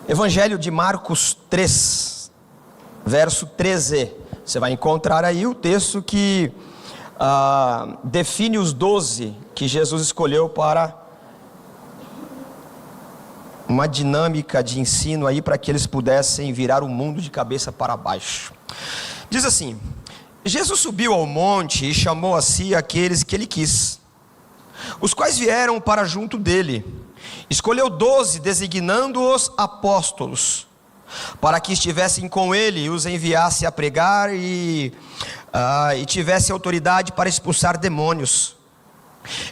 Evangelho de Marcos 3, verso 13. Você vai encontrar aí o texto que define os 12 que Jesus escolheu para uma dinâmica de ensino aí para que eles pudessem virar o mundo de cabeça para baixo. Diz assim: Jesus subiu ao monte e chamou a si aqueles que ele quis, os quais vieram para junto dele. Escolheu 12, designando-os apóstolos, para que estivessem com ele e os enviasse a pregar e tivesse autoridade para expulsar demônios.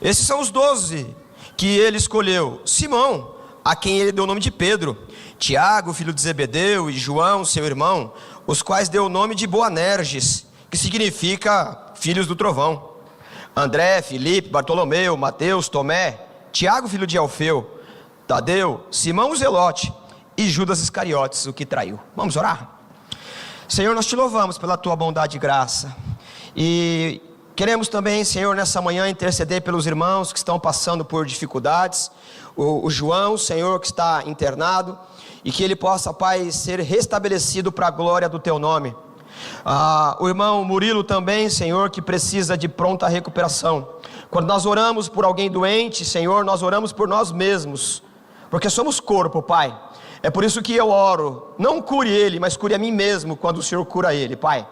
Esses são os 12 que ele escolheu: Simão, a quem ele deu o nome de Pedro; Tiago, filho de Zebedeu, e João, seu irmão, os quais deu o nome de Boanerges, que significa filhos do trovão; André, Filipe, Bartolomeu, Mateus, Tomé, Tiago, filho de Alfeu, Tadeu, Simão o Zelote e Judas Iscariotes, o que traiu. Vamos orar? Senhor, nós te louvamos pela tua bondade e graça, e queremos também, Senhor, nessa manhã interceder pelos irmãos que estão passando por dificuldades. O João, Senhor, que está internado, e que ele possa, Pai, ser restabelecido para a glória do teu nome. O irmão Murilo também, Senhor, que precisa de pronta recuperação. Quando nós oramos por alguém doente, Senhor, nós oramos por nós mesmos, porque somos corpo, Pai. É por isso que eu oro: não cure ele, mas cure a mim mesmo quando o Senhor cura ele, Pai.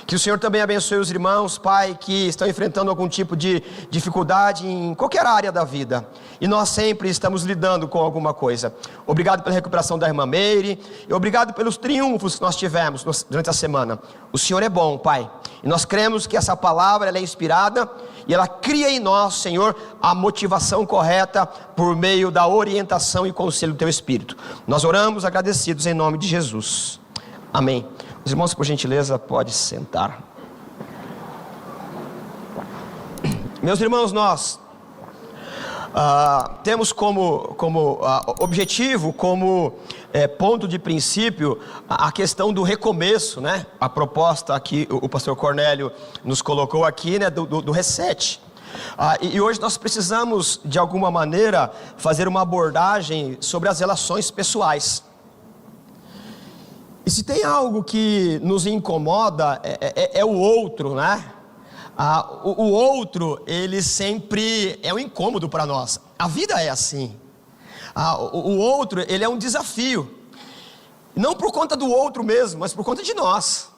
Que o Senhor também abençoe os irmãos, Pai, que estão enfrentando algum tipo de dificuldade em qualquer área da vida, e nós sempre estamos lidando com alguma coisa. Obrigado pela recuperação da irmã Meire, e obrigado pelos triunfos que nós tivemos durante a semana. O Senhor é bom, Pai, e nós cremos que essa palavra ela é inspirada, e ela cria em nós, Senhor, a motivação correta por meio da orientação e conselho do Teu Espírito. Nós oramos agradecidos em nome de Jesus. Amém. Os irmãos, por gentileza, podem sentar. Meus irmãos, nós temos como objetivo, como ponto de princípio, a questão do recomeço, né? A proposta que o pastor Cornélio nos colocou aqui, né? Do reset. E hoje nós precisamos, de alguma maneira, fazer uma abordagem sobre as relações pessoais. E se tem algo que nos incomoda, é o outro, né? O outro, ele sempre é um incômodo para nós. A vida é assim. O outro, ele é um desafio. Não por conta do outro mesmo, mas por conta de nós.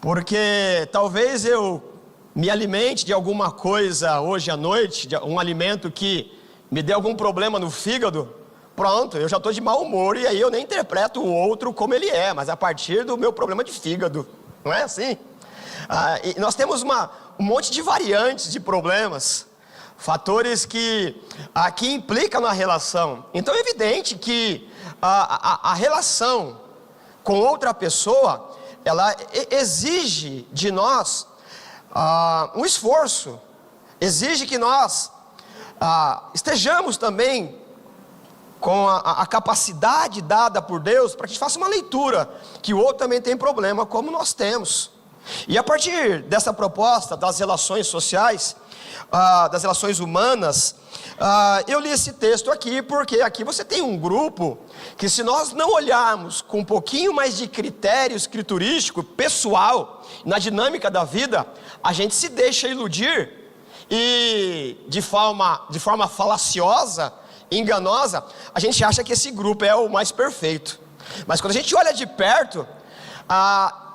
Porque talvez eu me alimente de alguma coisa hoje à noite, de um alimento que me dê algum problema no fígado. Pronto, eu já estou de mau humor, e aí eu nem interpreto o outro como ele é, mas a partir do meu problema de fígado. Não é assim? E nós temos um monte de variantes de problemas, fatores que implicam na relação. Então é evidente que a relação com outra pessoa, ela exige de nós um esforço, exige que nós estejamos também com a capacidade dada por Deus, para que a gente faça uma leitura, que o outro também tem problema, como nós temos. E a partir dessa proposta das relações sociais, das relações humanas, eu li esse texto aqui, porque aqui você tem um grupo, que se nós não olharmos com um pouquinho mais de critério escriturístico, pessoal, na dinâmica da vida, a gente se deixa iludir, e de forma falaciosa, enganosa, a gente acha que esse grupo é o mais perfeito. Mas quando a gente olha de perto,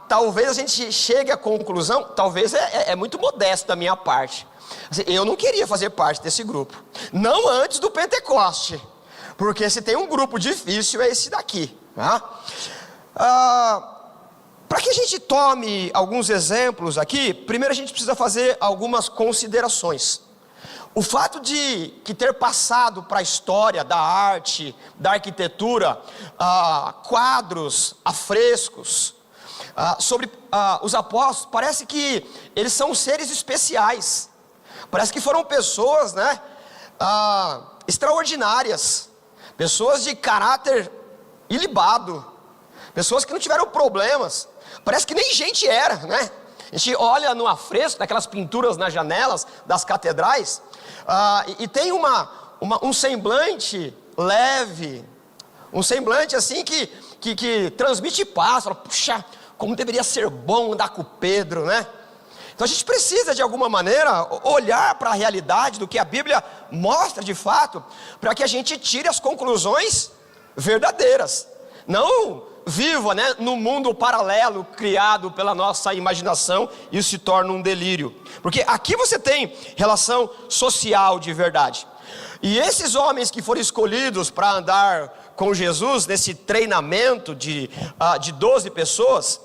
talvez a gente chegue à conclusão, talvez é muito modesto da minha parte, assim, eu não queria fazer parte desse grupo, não antes do Pentecoste, porque se tem um grupo difícil é esse daqui, tá? Para que a gente tome alguns exemplos aqui, primeiro a gente precisa fazer algumas considerações. O fato de ter passado para a história da arte, da arquitetura, quadros, afrescos, sobre os apóstolos, parece que eles são seres especiais, parece que foram pessoas, né, extraordinárias, pessoas de caráter ilibado, pessoas que não tiveram problemas, parece que nem gente era, né? A gente olha no afresco, naquelas pinturas nas janelas das catedrais, e tem um semblante leve, Um semblante assim que transmite paz. Fala, puxa, como deveria ser bom andar com Pedro, né? Então a gente precisa de alguma maneira olhar para a realidade do que a Bíblia mostra de fato, para que a gente tire as conclusões verdadeiras. Não viva, né, no mundo paralelo criado pela nossa imaginação e isso se torna um delírio. Porque aqui você tem relação social de verdade. E esses homens que foram escolhidos para andar com Jesus nesse treinamento de 12 pessoas,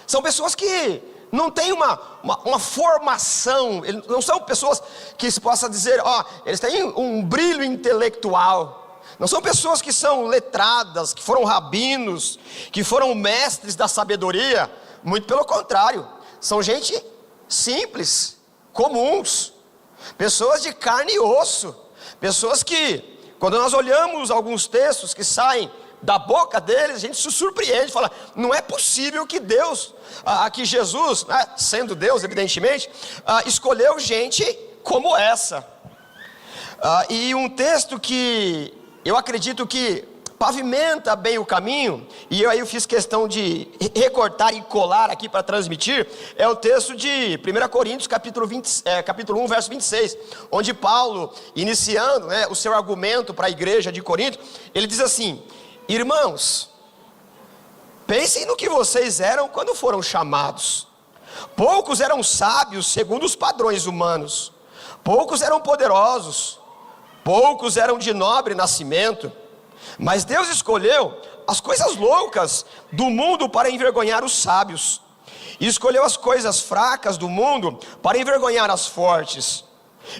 são pessoas que não têm uma formação, não são pessoas que se possa dizer, eles têm um brilho intelectual. Não são pessoas que são letradas, que foram rabinos, que foram mestres da sabedoria. Muito pelo contrário, são gente simples, comuns, pessoas de carne e osso, pessoas que, quando nós olhamos alguns textos que saem da boca deles, a gente se surpreende, fala, não é possível que Deus, que Jesus, né, sendo Deus evidentemente, escolheu gente como essa. E um texto que eu acredito que pavimenta bem o caminho, e eu fiz questão de recortar e colar aqui para transmitir, é o texto de 1 Coríntios capítulo 1, verso 26, onde Paulo, iniciando, né, o seu argumento para a igreja de Corinto, ele diz assim: irmãos, pensem no que vocês eram quando foram chamados. Poucos eram sábios segundo os padrões humanos, poucos eram poderosos, poucos eram de nobre nascimento, mas Deus escolheu as coisas loucas do mundo para envergonhar os sábios, e escolheu as coisas fracas do mundo para envergonhar as fortes.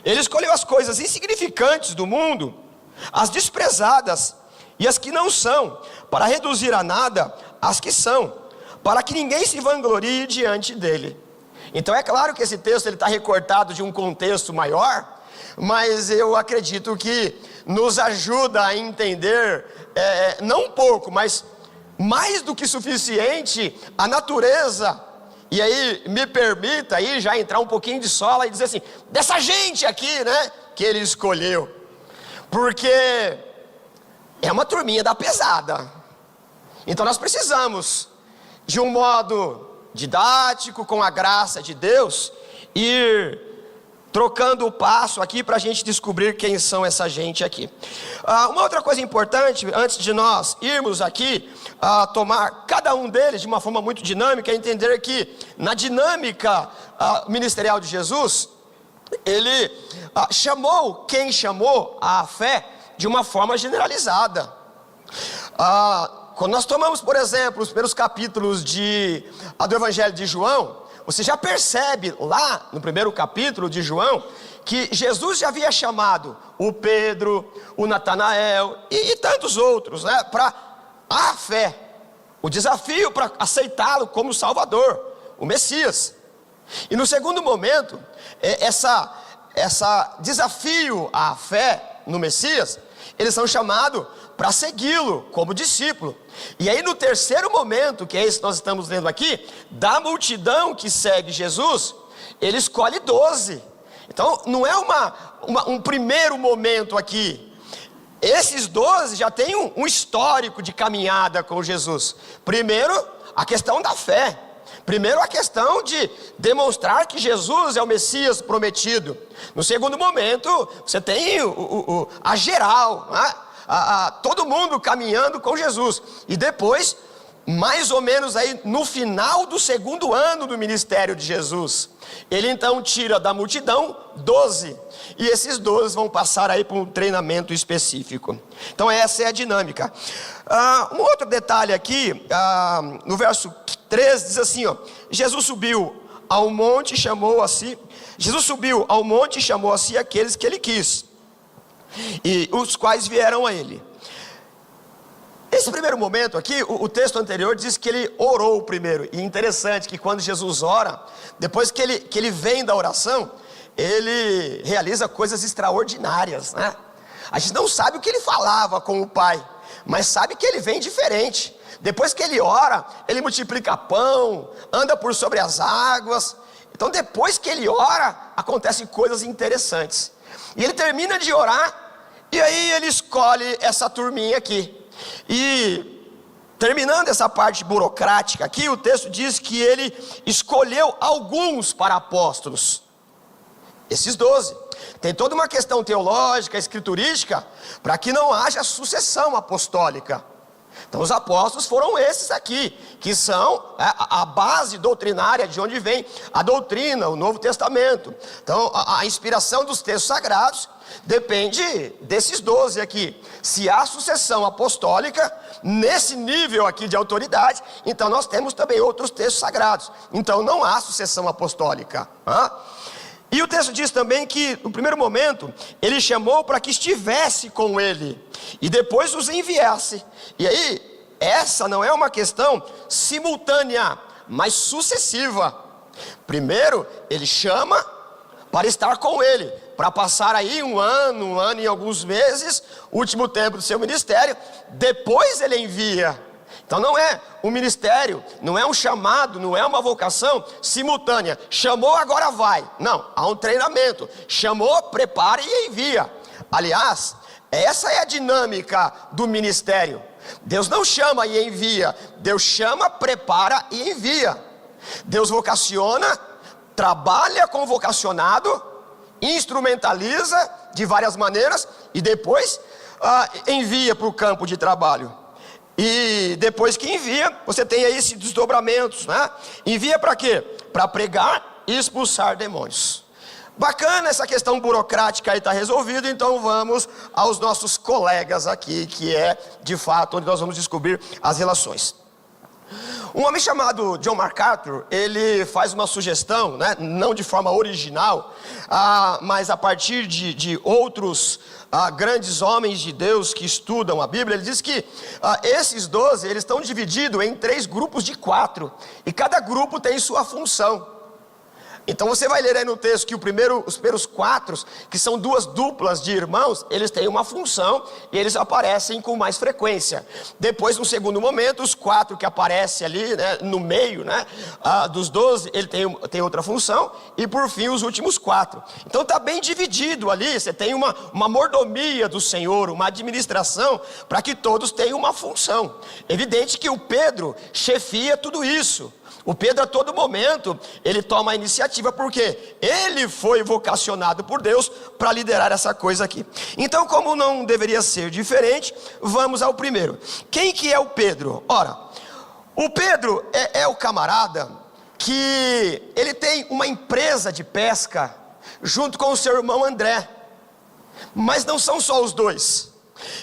Ele escolheu as coisas insignificantes do mundo, as desprezadas e as que não são, para reduzir a nada as que são, para que ninguém se vanglorie diante dele. Então é claro que esse texto está recortado de um contexto maior, mas eu acredito que nos ajuda a entender, não um pouco, mas mais do que suficiente, a natureza. E aí me permita aí já entrar um pouquinho de sola e dizer assim, dessa gente aqui, né, que ele escolheu, porque é uma turminha da pesada. Então nós precisamos, de um modo didático, com a graça de Deus, ir trocando o passo aqui para a gente descobrir quem são essa gente aqui. Uma outra coisa importante, antes de nós irmos aqui tomar cada um deles de uma forma muito dinâmica, é entender que na dinâmica ministerial de Jesus, ele chamou quem chamou à fé de uma forma generalizada. Quando nós tomamos, por exemplo, os primeiros capítulos do Evangelho de João, você já percebe lá no primeiro capítulo de João, que Jesus já havia chamado o Pedro, o Natanael e tantos outros, né, para a fé, o desafio para aceitá-lo como Salvador, o Messias. E no segundo momento, essa desafio à fé no Messias, eles são chamados para segui-lo como discípulo. E aí no terceiro momento, que é esse que nós estamos lendo aqui, da multidão que segue Jesus, ele escolhe 12. Então não é um primeiro momento aqui. Esses 12 já têm um histórico de caminhada com Jesus. Primeiro, a questão da fé. Primeiro, a questão de demonstrar que Jesus é o Messias prometido. No segundo momento, você tem a geral, né? Todo mundo caminhando com Jesus. E depois, mais ou menos aí no final do segundo ano do ministério de Jesus, ele então tira da multidão 12. E esses 12 vão passar aí por um treinamento específico. Então essa é a dinâmica. Um outro detalhe aqui, no verso 13 diz assim, Jesus subiu ao monte e chamou a si aqueles que ele quis, e os quais vieram a ele. Esse primeiro momento aqui, o texto anterior diz que ele orou primeiro. E interessante que quando Jesus ora, depois que ele vem da oração, ele realiza coisas extraordinárias, né? A gente não sabe o que ele falava com o Pai, mas sabe que ele vem diferente. Depois que ele ora, ele multiplica pão, anda por sobre as águas. Então depois que ele ora, acontecem coisas interessantes. E ele termina de orar, E aí ele escolhe essa turminha aqui. E terminando essa parte burocrática aqui, o texto diz que ele escolheu alguns para apóstolos. Esses 12. Tem toda uma questão teológica, escriturística, para que não haja sucessão apostólica. Então os apóstolos foram esses aqui, que são a base doutrinária de onde vem a doutrina, o Novo Testamento. Então a inspiração dos textos sagrados depende desses 12 aqui. Se há sucessão apostólica, nesse nível aqui de autoridade, então nós temos também outros textos sagrados. Então não há sucessão apostólica. E o texto diz também que, no primeiro momento, ele chamou para que estivesse com ele, e depois os enviasse. E aí, essa não é uma questão simultânea, mas sucessiva. Primeiro, ele chama para estar com ele, para passar aí um ano e alguns meses, último tempo do seu ministério. Depois ele envia. Então não é um ministério, não é um chamado, não é uma vocação simultânea. Chamou, agora vai. Não, há um treinamento. Chamou, prepara e envia. Aliás, essa é a dinâmica do ministério. Deus não chama e envia. Deus chama, prepara e envia. Deus vocaciona, trabalha com o vocacionado, instrumentaliza de várias maneiras e depois envia para o campo de trabalho. E depois que envia, você tem aí esses desdobramentos, né? Envia para quê? Para pregar e expulsar demônios. Bacana, essa questão burocrática aí está resolvida. Então vamos aos nossos colegas aqui, que é de fato onde nós vamos descobrir as relações. Um homem chamado John MacArthur, ele faz uma sugestão, né? Não de forma original, mas a partir de outros grandes homens de Deus que estudam a Bíblia. Ele diz que esses 12, eles estão divididos em 3 grupos de 4, e cada grupo tem sua função. Então você vai ler aí no texto que os primeiros 4, que são 2 duplas de irmãos, eles têm uma função e eles aparecem com mais frequência. Depois, no segundo momento, os 4 que aparecem ali, né, no meio, né, dos 12, ele tem outra função. E por fim, os últimos 4. Então está bem dividido ali. Você tem uma mordomia do Senhor, uma administração, para que todos tenham uma função. Evidente que o Pedro chefia tudo isso. O Pedro, a todo momento, ele toma a iniciativa, porque ele foi vocacionado por Deus para liderar essa coisa aqui. Então, como não deveria ser diferente, vamos ao primeiro. Quem que é o Pedro? Ora, o Pedro é o camarada que ele tem uma empresa de pesca junto com o seu irmão André. Mas não são só os dois.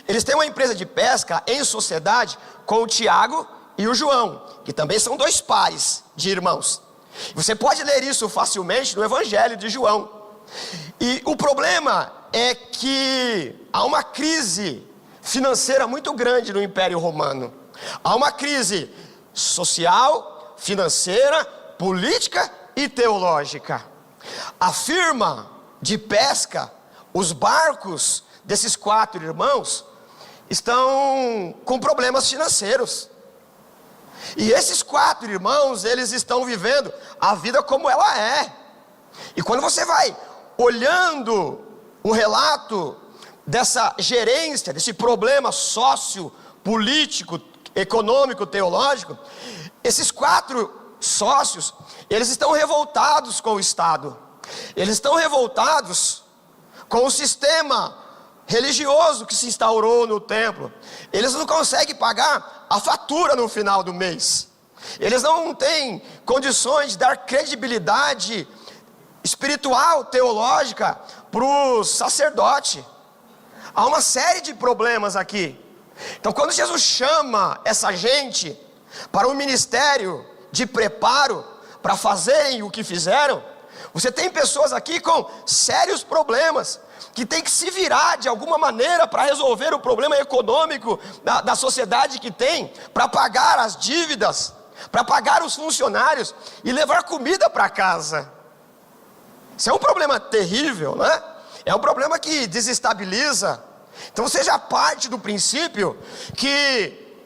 Eles têm uma empresa de pesca em sociedade com o Tiago e o João, que também são 2 pares de irmãos. Você pode ler isso facilmente no Evangelho de João. E o problema é que há uma crise financeira muito grande no Império Romano. Há uma crise social, financeira, política e teológica. A firma de pesca, os barcos desses 4 irmãos estão com problemas financeiros. E esses 4 irmãos, eles estão vivendo a vida como ela é. E quando você vai olhando o relato dessa gerência, desse problema sócio, político, econômico, teológico, esses 4 sócios, eles estão revoltados com o Estado. Eles estão revoltados com o sistema religioso que se instaurou no templo. Eles não conseguem pagar a fatura no final do mês. Eles não têm condições de dar credibilidade espiritual, teológica para o sacerdote. Há uma série de problemas aqui. Então, quando Jesus chama essa gente para um ministério de preparo, para fazerem o que fizeram, você tem pessoas aqui com sérios problemas, que tem que se virar de alguma maneira para resolver o problema econômico da sociedade que tem, para pagar as dívidas, para pagar os funcionários e levar comida para casa. Isso é um problema terrível, né? É um problema que desestabiliza. Então você já parte do princípio que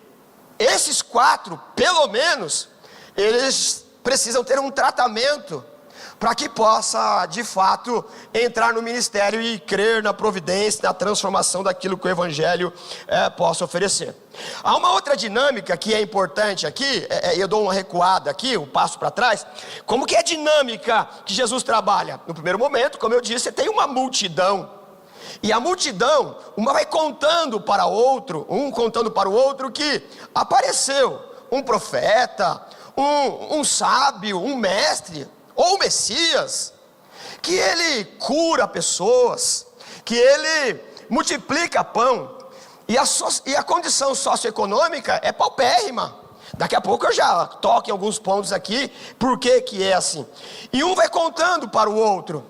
esses 4, pelo menos, eles precisam ter um tratamento para que possa, de fato, entrar no ministério e crer na providência, na transformação daquilo que o Evangelho possa oferecer. Há uma outra dinâmica que é importante aqui, eu dou uma recuada aqui, um passo para trás. Como que é a dinâmica que Jesus trabalha? No primeiro momento, como eu disse, você tem uma multidão, e a multidão, uma vai contando para outro, um contando para o outro que apareceu um profeta, um sábio, um mestre, ou o Messias, que ele cura pessoas, que ele multiplica pão, e a condição socioeconômica é paupérrima. Daqui a pouco eu já toco em alguns pontos aqui, por que é assim. E um vai contando para o outro,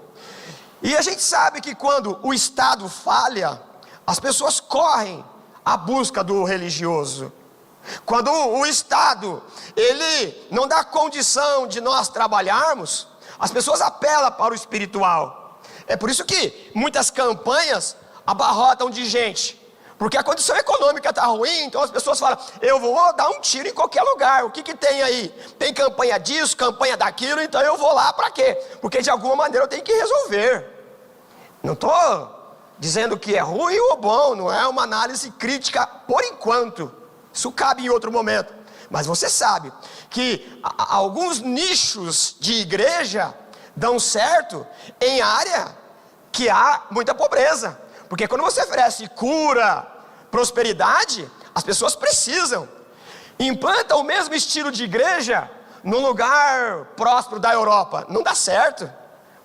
e a gente sabe que quando o Estado falha, as pessoas correm à busca do religioso. Quando o Estado, ele não dá condição de nós trabalharmos, as pessoas apelam para o espiritual. É por isso que muitas campanhas abarrotam de gente, porque a condição econômica está ruim, então as pessoas falam, eu vou dar um tiro em qualquer lugar. O que tem aí? Tem campanha disso, campanha daquilo, então eu vou lá para quê? Porque de alguma maneira eu tenho que resolver. Não estou dizendo que é ruim ou bom, não é uma análise crítica por enquanto. Isso cabe em outro momento. Mas você sabe que alguns nichos de igreja dão certo em área que há muita pobreza. Porque quando você oferece cura, prosperidade, as pessoas precisam. Implanta o mesmo estilo de igreja num lugar próspero da Europa. Não dá certo.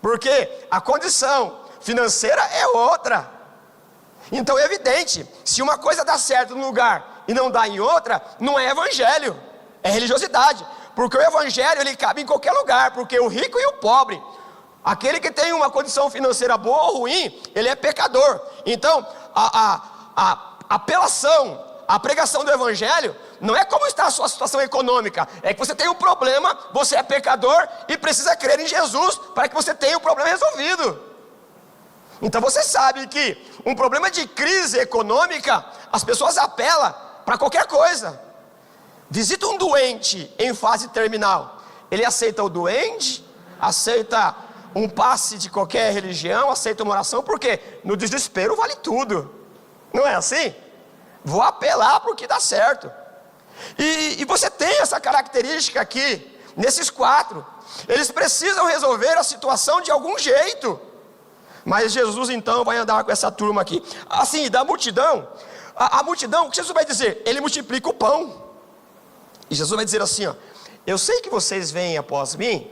Porque a condição financeira é outra. Então é evidente, se uma coisa dá certo num lugar e não dá em outra, não é evangelho, é religiosidade. Porque o evangelho, ele cabe em qualquer lugar, porque o rico e o pobre, aquele que tem uma condição financeira boa ou ruim, ele é pecador. Então a apelação, a pregação do evangelho não é como está a sua situação econômica, é que você tem um problema, você é pecador e precisa crer em Jesus para que você tenha o problema resolvido. Então você sabe que um problema de crise econômica, as pessoas apelam para qualquer coisa. Visita um doente em fase terminal, ele aceita o doente, aceita um passe de qualquer religião, aceita uma oração, porque no desespero vale tudo. Não é assim? Vou apelar para o que dá certo. E você tem essa característica aqui, nesses quatro. Eles precisam resolver a situação de algum jeito. Mas Jesus então vai andar com essa turma aqui. Assim, da multidão, a multidão, o que Jesus vai dizer? Ele multiplica o pão. E Jesus vai dizer assim, ó, eu sei que vocês vêm após mim,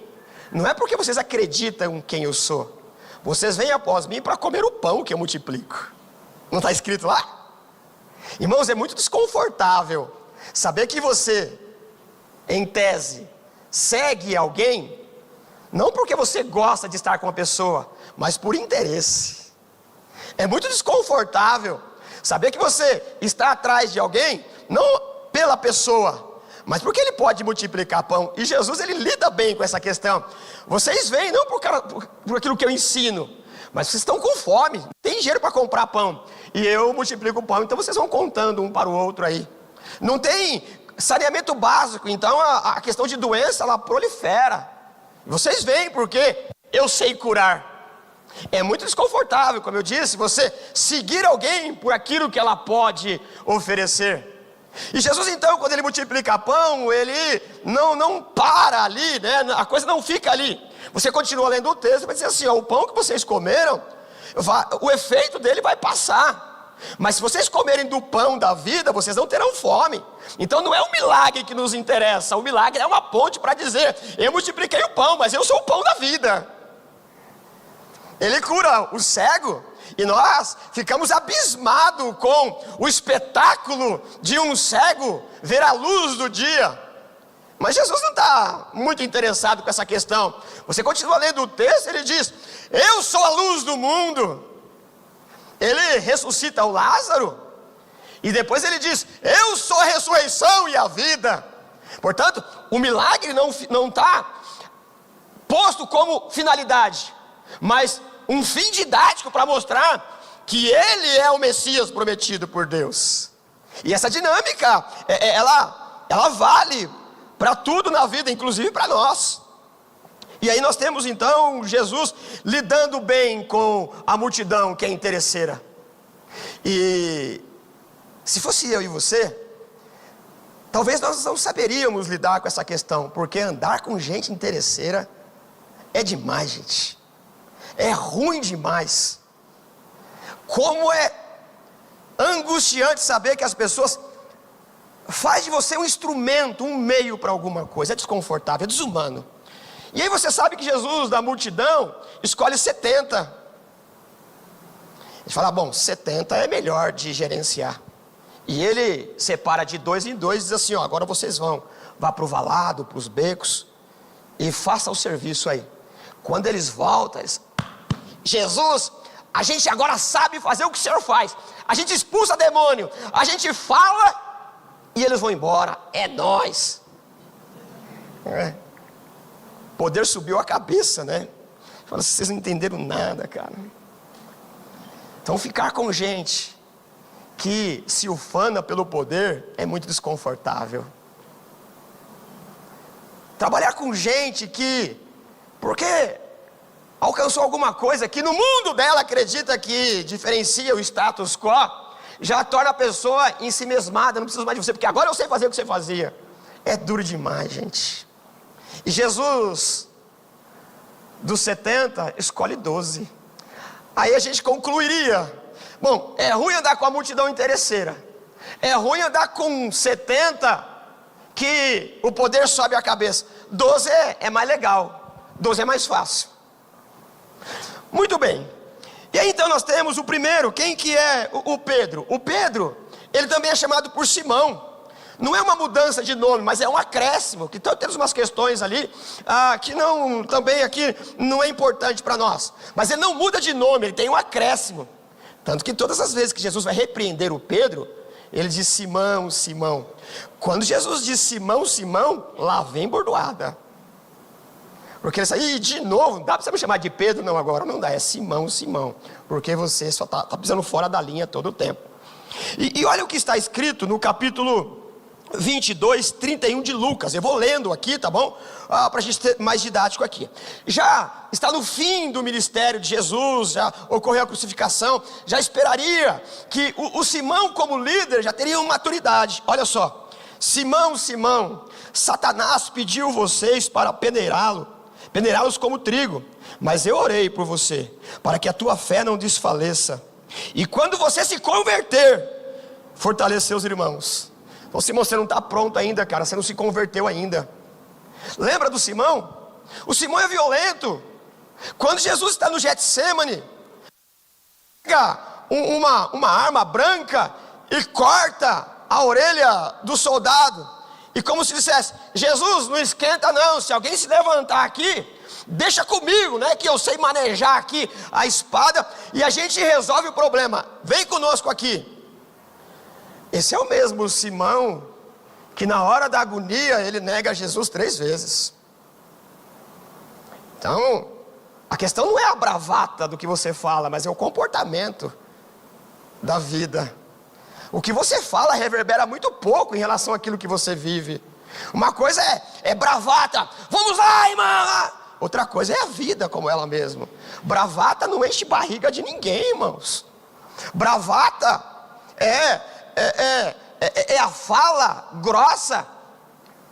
não é porque vocês acreditam em quem eu sou. Vocês vêm após mim para comer o pão que eu multiplico. Não está escrito lá? Irmãos, é muito desconfortável saber que você, em tese, segue alguém, não porque você gosta de estar com a pessoa, mas por interesse. É muito desconfortável saber que você está atrás de alguém, não pela pessoa, mas porque ele pode multiplicar pão. E Jesus, ele lida bem com essa questão. Vocês vêm não por aquilo que eu ensino, mas vocês estão com fome, tem dinheiro para comprar pão, e eu multiplico o pão, então vocês vão contando um para o outro aí. Não tem saneamento básico, então a questão de doença, ela prolifera. Vocês vêm porque eu sei curar. É muito desconfortável, como eu disse, você seguir alguém por aquilo que ela pode oferecer. E Jesus então, quando ele multiplica pão, ele não para ali, né? A coisa não fica ali. Você continua lendo o texto e vai dizer assim, ó, o pão que vocês comeram, o efeito dele vai passar. Mas se vocês comerem do pão da vida, vocês não terão fome. Então não é um milagre que nos interessa, o milagre é uma ponte para dizer, eu multipliquei o pão, mas eu sou o pão da vida. Ele cura o cego, e nós ficamos abismados com o espetáculo de um cego ver a luz do dia. Mas Jesus não está muito interessado com essa questão. Você continua lendo o texto, ele diz, eu sou a luz do mundo. Ele ressuscita o Lázaro, e depois ele diz, eu sou a ressurreição e a vida. Portanto, o milagre não está posto como finalidade, mas um fim didático para mostrar que ele é o Messias prometido por Deus. E essa dinâmica, ela vale para tudo na vida, inclusive para nós. E aí nós temos então Jesus lidando bem com a multidão que é interesseira. E se fosse eu e você, talvez nós não saberíamos lidar com essa questão, porque andar com gente interesseira é demais, gente. É ruim demais. Como é angustiante saber que as pessoas faz de você um instrumento, um meio para alguma coisa. É desconfortável, é desumano. E aí você sabe que Jesus, da multidão, escolhe 70. A gente fala, bom, 70 é melhor de gerenciar. E ele separa de 2 em 2 e diz assim, ó, agora vocês vá para o valado, para os becos, e faça o serviço aí. Quando eles voltam, Jesus, a gente agora sabe fazer o que o Senhor faz. A gente expulsa demônio, a gente fala e eles vão embora. É nós. Poder subiu a cabeça, né? Fala, vocês não entenderam nada, cara. Então ficar com gente que se ufana pelo poder é muito desconfortável. Trabalhar com gente que, porque alcançou alguma coisa que no mundo dela acredita que diferencia o status quo, já torna a pessoa ensimesmada, não preciso mais de você, porque agora eu sei fazer o que você fazia. É duro demais, gente. E Jesus, dos 70, escolhe 12. Aí a gente concluiria, bom, é ruim andar com a multidão interesseira, é ruim andar com 70, que o poder sobe a cabeça. 12 é mais legal, 12 é mais fácil. Muito bem. E aí então nós temos o primeiro, quem que é o Pedro? O Pedro, ele também é chamado por Simão. Não é uma mudança de nome, mas é um acréscimo, que temos umas questões ali, que não, também aqui não é importante para nós. Mas ele não muda de nome, ele tem um acréscimo. Tanto que todas as vezes que Jesus vai repreender o Pedro, ele diz Simão, Simão. Quando Jesus diz Simão, Simão, lá vem bordoada. Porque ele diz, de novo, dá para você me chamar de Pedro? Não, agora não dá, é Simão, Simão. Porque você só está pisando fora da linha todo o tempo. E olha o que está escrito no capítulo 22, 31 de Lucas. Eu vou lendo aqui, tá bom? Para a gente ter mais didático aqui. Já está no fim do ministério de Jesus, já ocorreu a crucificação. Já esperaria que o Simão como líder já teria uma maturidade. Olha só, Simão, Simão, Satanás pediu vocês para peneirá-los como trigo, mas eu orei por você, para que a tua fé não desfaleça, e quando você se converter, fortalecer os irmãos. Então Simão, você não está pronto ainda, cara, você não se converteu ainda. Lembra do Simão? O Simão é violento. Quando Jesus está no Getsêmani, pega uma arma branca e corta a orelha do soldado, e como se dissesse, Jesus, não esquenta não, se alguém se levantar aqui, deixa comigo, né, que eu sei manejar aqui a espada, e a gente resolve o problema, vem conosco aqui. Esse é o mesmo Simão, que na hora da agonia, ele nega Jesus 3 vezes. Então, a questão não é a bravata do que você fala, mas é o comportamento da vida. O que você fala reverbera muito pouco em relação àquilo que você vive. Uma coisa é bravata, vamos lá, irmã. Outra coisa é a vida como ela mesma. Bravata não enche barriga de ninguém, irmãos. Bravata é a fala grossa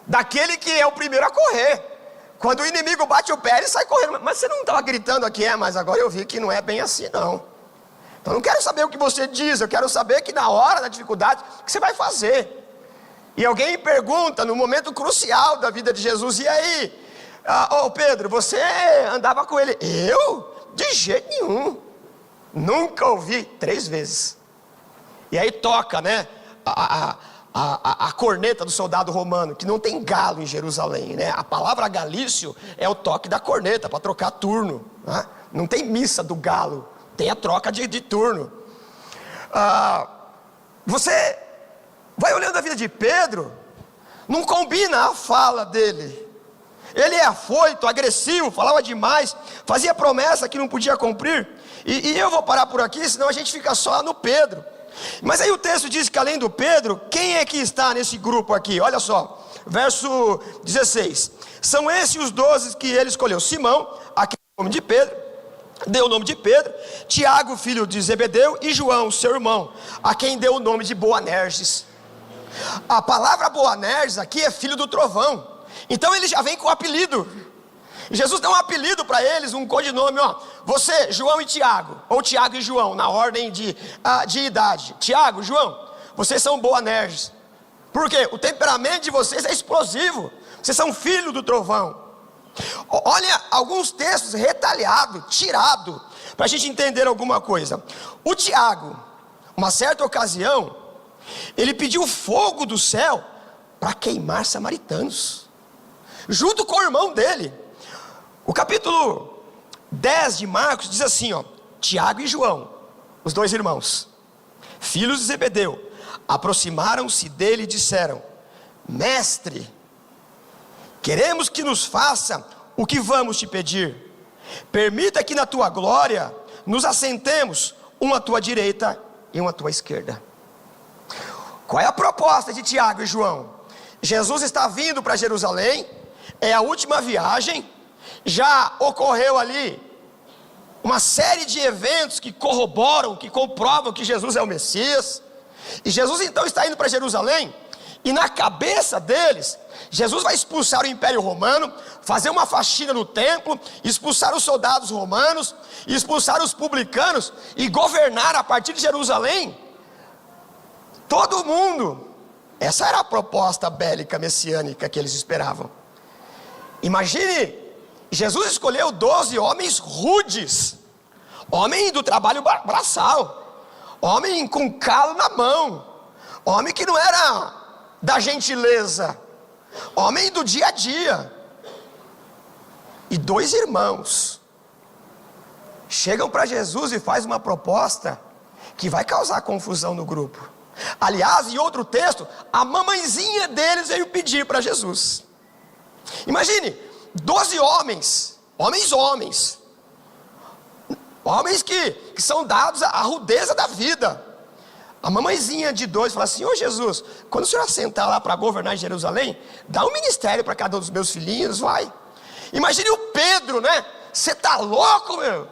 daquele que é o primeiro a correr. Quando o inimigo bate o pé, ele sai correndo. Mas você não estava gritando aqui, mas agora eu vi que não é bem assim não. Então eu não quero saber o que você diz, eu quero saber que na hora da dificuldade, o que você vai fazer. E alguém me pergunta, no momento crucial da vida de Jesus, e aí, Pedro, você andava com ele? Eu? De jeito nenhum. Nunca ouvi 3 vezes. E aí toca, né, a corneta do soldado romano, que não tem galo em Jerusalém, né? A palavra galício é o toque da corneta, para trocar turno, né? Não tem missa do galo, tem a troca de turno. Você vai olhando a vida de Pedro, não combina a fala dele. Ele é afoito, agressivo, falava demais, fazia promessa que não podia cumprir. E eu vou parar por aqui, senão a gente fica só no Pedro. Mas aí o texto diz que além do Pedro, quem é que está nesse grupo aqui? Olha só, verso 16. São esses os 12 que ele escolheu: Simão, a quem deu o nome de Pedro, Tiago, filho de Zebedeu, e João, seu irmão, a quem deu o nome de Boanerges. A palavra Boanerges aqui é filho do trovão. Então ele já vem com o apelido. Jesus dá um apelido para eles, um codinome, ó. Você, João e Tiago, ou Tiago e João, na ordem de idade. Tiago, João, vocês são Boanerges. Por quê? O temperamento de vocês é explosivo. Vocês são filho do trovão. Olha alguns textos retalhados, tirados, para a gente entender alguma coisa. O Tiago, uma certa ocasião, ele pediu fogo do céu para queimar samaritanos, junto com o irmão dele. O capítulo 10 de Marcos diz assim, ó: Tiago e João, os dois irmãos, filhos de Zebedeu, aproximaram-se dele e disseram: Mestre, queremos que nos faça o que vamos te pedir. Permita que na tua glória nos assentemos, um à tua direita e um à tua esquerda. Qual é a proposta de Tiago e João? Jesus está vindo para Jerusalém, é a última viagem, já ocorreu ali uma série de eventos que corroboram, que comprovam que Jesus é o Messias. E Jesus então está indo para Jerusalém, e na cabeça deles, Jesus vai expulsar o Império Romano, fazer uma faxina no templo, expulsar os soldados romanos, expulsar os publicanos e governar a partir de Jerusalém todo mundo. Essa era a proposta bélica messiânica que eles esperavam. Imagine, Jesus escolheu 12 homens rudes, homem do trabalho braçal, homem com calo na mão, homem que não era da gentileza, homem do dia a dia. E dois irmãos chegam para Jesus e faz uma proposta que vai causar confusão no grupo. Aliás, em outro texto, a mamãezinha deles veio pedir para Jesus. Imagine, 12 homens que são dados à rudeza da vida. A mamãezinha de 2 fala assim: ô Jesus, quando o senhor assentar lá para governar em Jerusalém, dá um ministério para cada um dos meus filhinhos, vai. Imagine o Pedro, né? Você está louco, meu?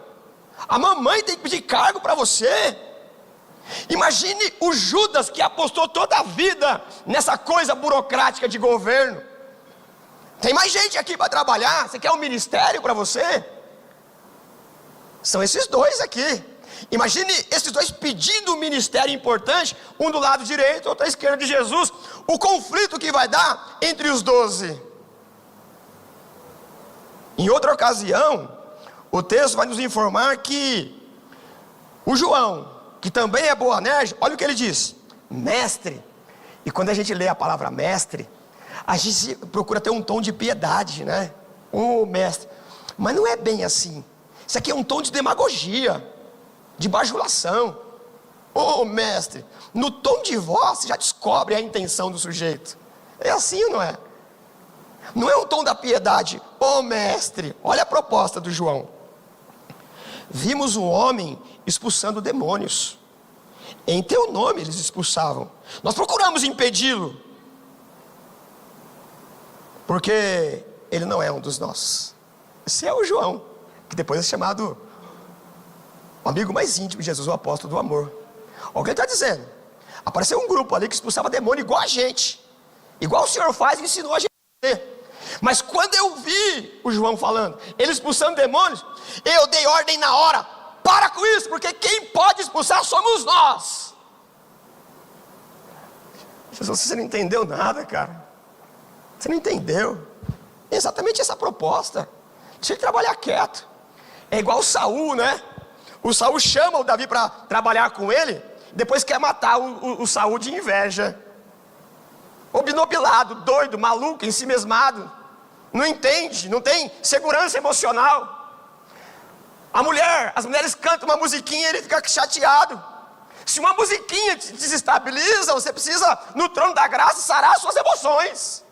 A mamãe tem que pedir cargo para você. Imagine o Judas, que apostou toda a vida nessa coisa burocrática de governo. Tem mais gente aqui para trabalhar, você quer um ministério para você? São esses dois aqui. Imagine esses dois pedindo um ministério importante, um do lado direito, outro à esquerda de Jesus. O conflito que vai dar entre os 12. Em outra ocasião, o texto vai nos informar que o João, que também é Boanerges, olha o que ele diz: mestre. E quando a gente lê a palavra mestre, a gente procura ter um tom de piedade, né? Mestre. Mas não é bem assim. Isso aqui é um tom de demagogia, de bajulação. Mestre. No tom de voz você já descobre a intenção do sujeito. É assim ou não é? Não é um tom da piedade. Mestre. Olha a proposta do João: vimos um homem expulsando demônios, em teu nome eles expulsavam, nós procuramos impedi-lo, porque ele não é um dos nossos. Esse é o João, que depois é chamado o amigo mais íntimo de Jesus, o apóstolo do amor. Olha o que ele está dizendo: apareceu um grupo ali que expulsava demônio igual a gente, igual o Senhor faz e ensinou a gente a fazer. Mas quando eu vi o João falando, ele expulsando demônios, eu dei ordem na hora: para com isso, porque quem pode expulsar somos nós. Jesus, você não entendeu nada, cara. Você não entendeu. É exatamente essa proposta. Deixa ele trabalhar quieto. É igual o Saul, né? O Saul chama o Davi para trabalhar com ele, depois quer matar o Saul de inveja. Obnubilado, doido, maluco, ensimesmado. Não entende, não tem segurança emocional. As mulheres cantam uma musiquinha e ele fica chateado. Se uma musiquinha te desestabiliza, você precisa, no trono da graça, sarar suas emoções.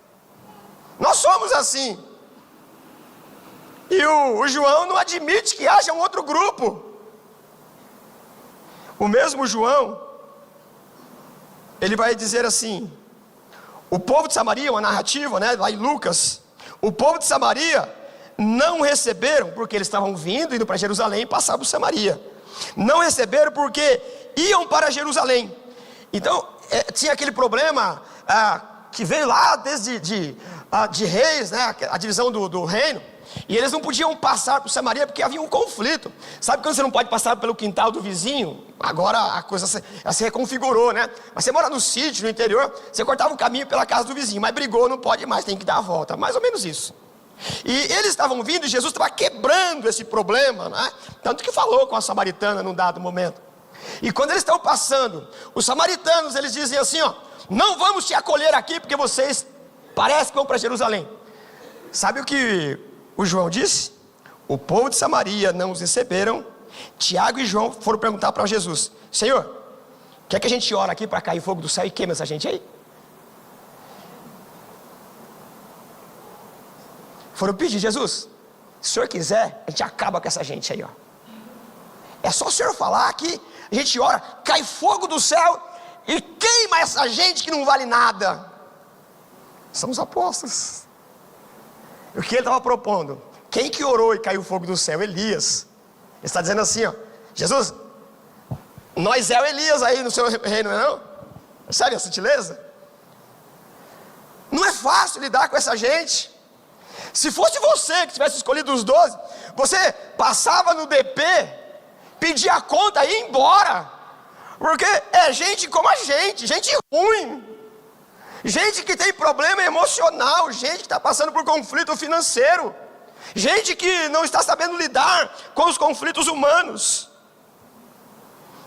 Nós somos assim. E o João não admite que haja um outro grupo. O mesmo João, ele vai dizer assim: O povo de Samaria, uma narrativa, né, lá em Lucas, o povo de Samaria não receberam, porque eles estavam indo para Jerusalém e passavam por Samaria. Não receberam porque iam para Jerusalém. Então, tinha aquele problema que veio lá desde de reis, né, a divisão do reino. E eles não podiam passar por Samaria porque havia um conflito. Sabe quando você não pode passar pelo quintal do vizinho? Agora a coisa se reconfigurou, né? Mas você mora no sítio, no interior, você cortava o caminho pela casa do vizinho, mas brigou, não pode mais, tem que dar a volta. Mais ou menos isso. E eles estavam vindo e Jesus estava quebrando esse problema, né? Tanto que falou com a samaritana num dado momento. E quando eles estão passando, os samaritanos, eles dizem assim, ó: não vamos te acolher aqui porque vocês parece que vão para Jerusalém. Sabe o que o João disse? O povo de Samaria não os receberam. Tiago e João foram perguntar para Jesus: Senhor, quer que a gente ore aqui para cair fogo do céu e queima essa gente aí? Foram pedir: Jesus, se o Senhor quiser, a gente acaba com essa gente aí, ó. É só o Senhor falar que a gente ora, cai fogo do céu e queima essa gente que não vale nada. São os apóstolos. O que ele estava propondo? Quem que orou e caiu fogo do céu? Elias. Ele está dizendo assim, ó: Jesus, nós é o Elias aí no seu reino, não? Sabe a sutileza? Não é fácil lidar com essa gente. Se fosse você que tivesse escolhido os 12, você passava no DP, pedia a conta e ia embora. Porque é gente como a gente ruim. Gente que tem problema emocional, gente que está passando por conflito financeiro, gente que não está sabendo lidar com os conflitos humanos.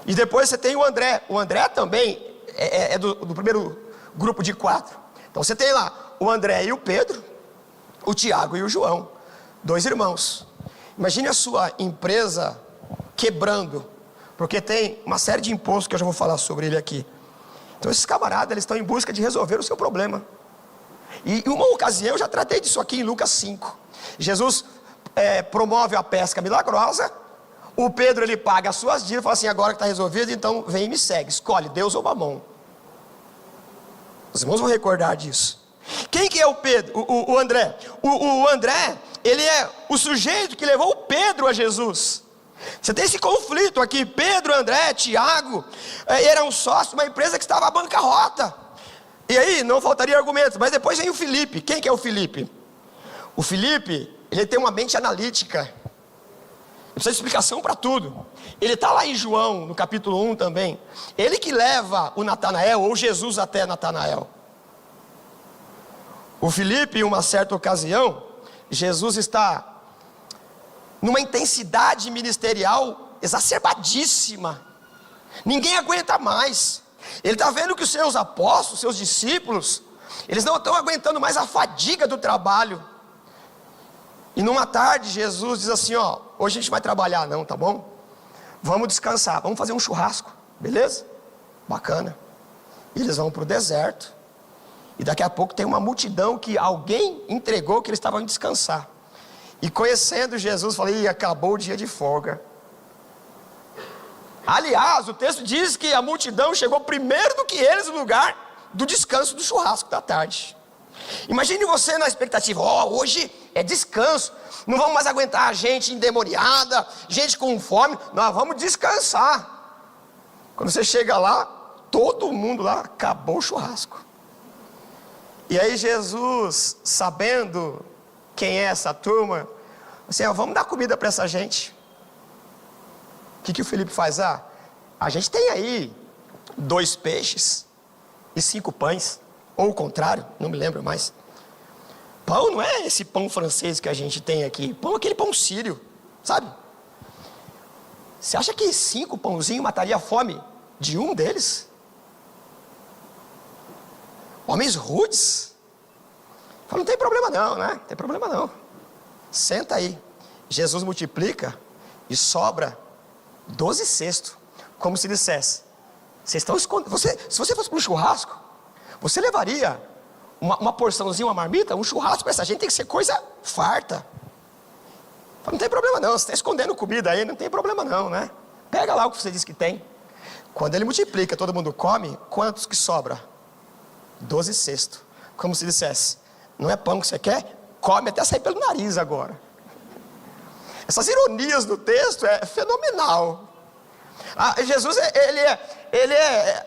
E depois você tem o André. O André também é do primeiro grupo de 4. Então você tem lá o André e o Pedro, o Tiago e o João, 2 irmãos. Imagine a sua empresa quebrando, porque tem uma série de impostos que eu já vou falar sobre ele aqui. Então esses camaradas, eles estão em busca de resolver o seu problema. E em uma ocasião, eu já tratei disso aqui em Lucas 5. Jesus promove a pesca milagrosa. O Pedro, ele paga as suas dívidas, fala assim: agora que está resolvido, então vem e me segue. Escolhe Deus ou Mamon. Os irmãos vão recordar disso. Quem que é o Pedro? O André. O André, ele é o sujeito que levou o Pedro a Jesus. Você tem esse conflito aqui. Pedro, André, Tiago eram sócios de uma empresa que estava à bancarrota. E aí não faltaria argumentos. Mas depois vem o Felipe. Quem que é o Felipe? O Felipe, ele tem uma mente analítica. Ele precisa de explicação para tudo. Ele está lá em João, no capítulo 1 também. Ele que leva o Natanael, ou Jesus até Natanael. O Felipe, em uma certa ocasião, Jesus está numa intensidade ministerial exacerbadíssima. Ninguém aguenta mais. Ele está vendo que os seus apóstolos, seus discípulos, eles não estão aguentando mais a fadiga do trabalho. E numa tarde Jesus diz assim: ó, hoje a gente vai trabalhar não, tá bom? Vamos descansar, vamos fazer um churrasco, beleza? Bacana. E eles vão para o deserto. E daqui a pouco tem uma multidão que alguém entregou que eles estavam indo descansar. E conhecendo Jesus, falei: acabou o dia de folga. Aliás, o texto diz que a multidão chegou primeiro do que eles no lugar do descanso do churrasco da tarde. Imagine você na expectativa: hoje é descanso, não vamos mais aguentar gente endemoniada, gente com fome, nós vamos descansar. Quando você chega lá, todo mundo lá, acabou o churrasco. E aí Jesus, sabendo quem é essa turma, assim: vamos dar comida para essa gente. O que o Felipe faz? A gente tem aí 2 peixes e 5 pães, ou o contrário, não me lembro mais. Pão não é esse pão francês que a gente tem aqui, pão é aquele pão sírio, sabe? Você acha que 5 pãozinhos mataria a fome de um deles? Homens rudes. Fala: não tem problema não, né? Não tem problema não. Senta aí. Jesus multiplica e sobra 12 cestos, como se dissesse: vocês estão escondendo. Se você fosse para um churrasco, você levaria uma porçãozinha, uma marmita, um churrasco para essa gente tem que ser coisa farta. Fala: não tem problema não, você está escondendo comida aí, não tem problema não, né? Pega lá o que você diz que tem. Quando ele multiplica, todo mundo come, quantos que sobra? 12 cestos. como se dissesse: não é pão que você quer? Come até sair pelo nariz agora. Essas ironias do texto é fenomenal. Jesus,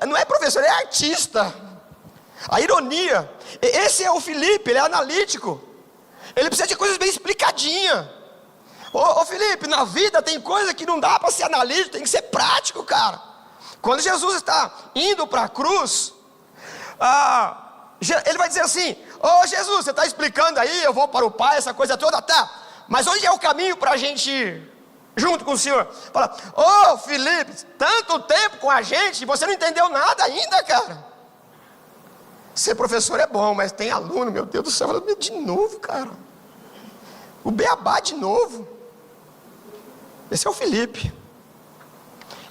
não é professor, ele é artista. A ironia. Esse é o Felipe, ele é analítico. Ele precisa de coisas bem explicadinhas. Ô Felipe, na vida tem coisa que não dá para ser analítico, tem que ser prático, cara. Quando Jesus está indo para a cruz, ele vai dizer assim: ô Jesus, você está explicando aí, eu vou para o Pai, essa coisa toda, tá. Mas onde é o caminho para a gente ir junto com o Senhor? Fala: ô Felipe, tanto tempo com a gente, você não entendeu nada ainda, cara. Ser professor é bom, mas tem aluno, meu Deus do céu, de novo, cara. O beabá de novo. Esse é o Felipe.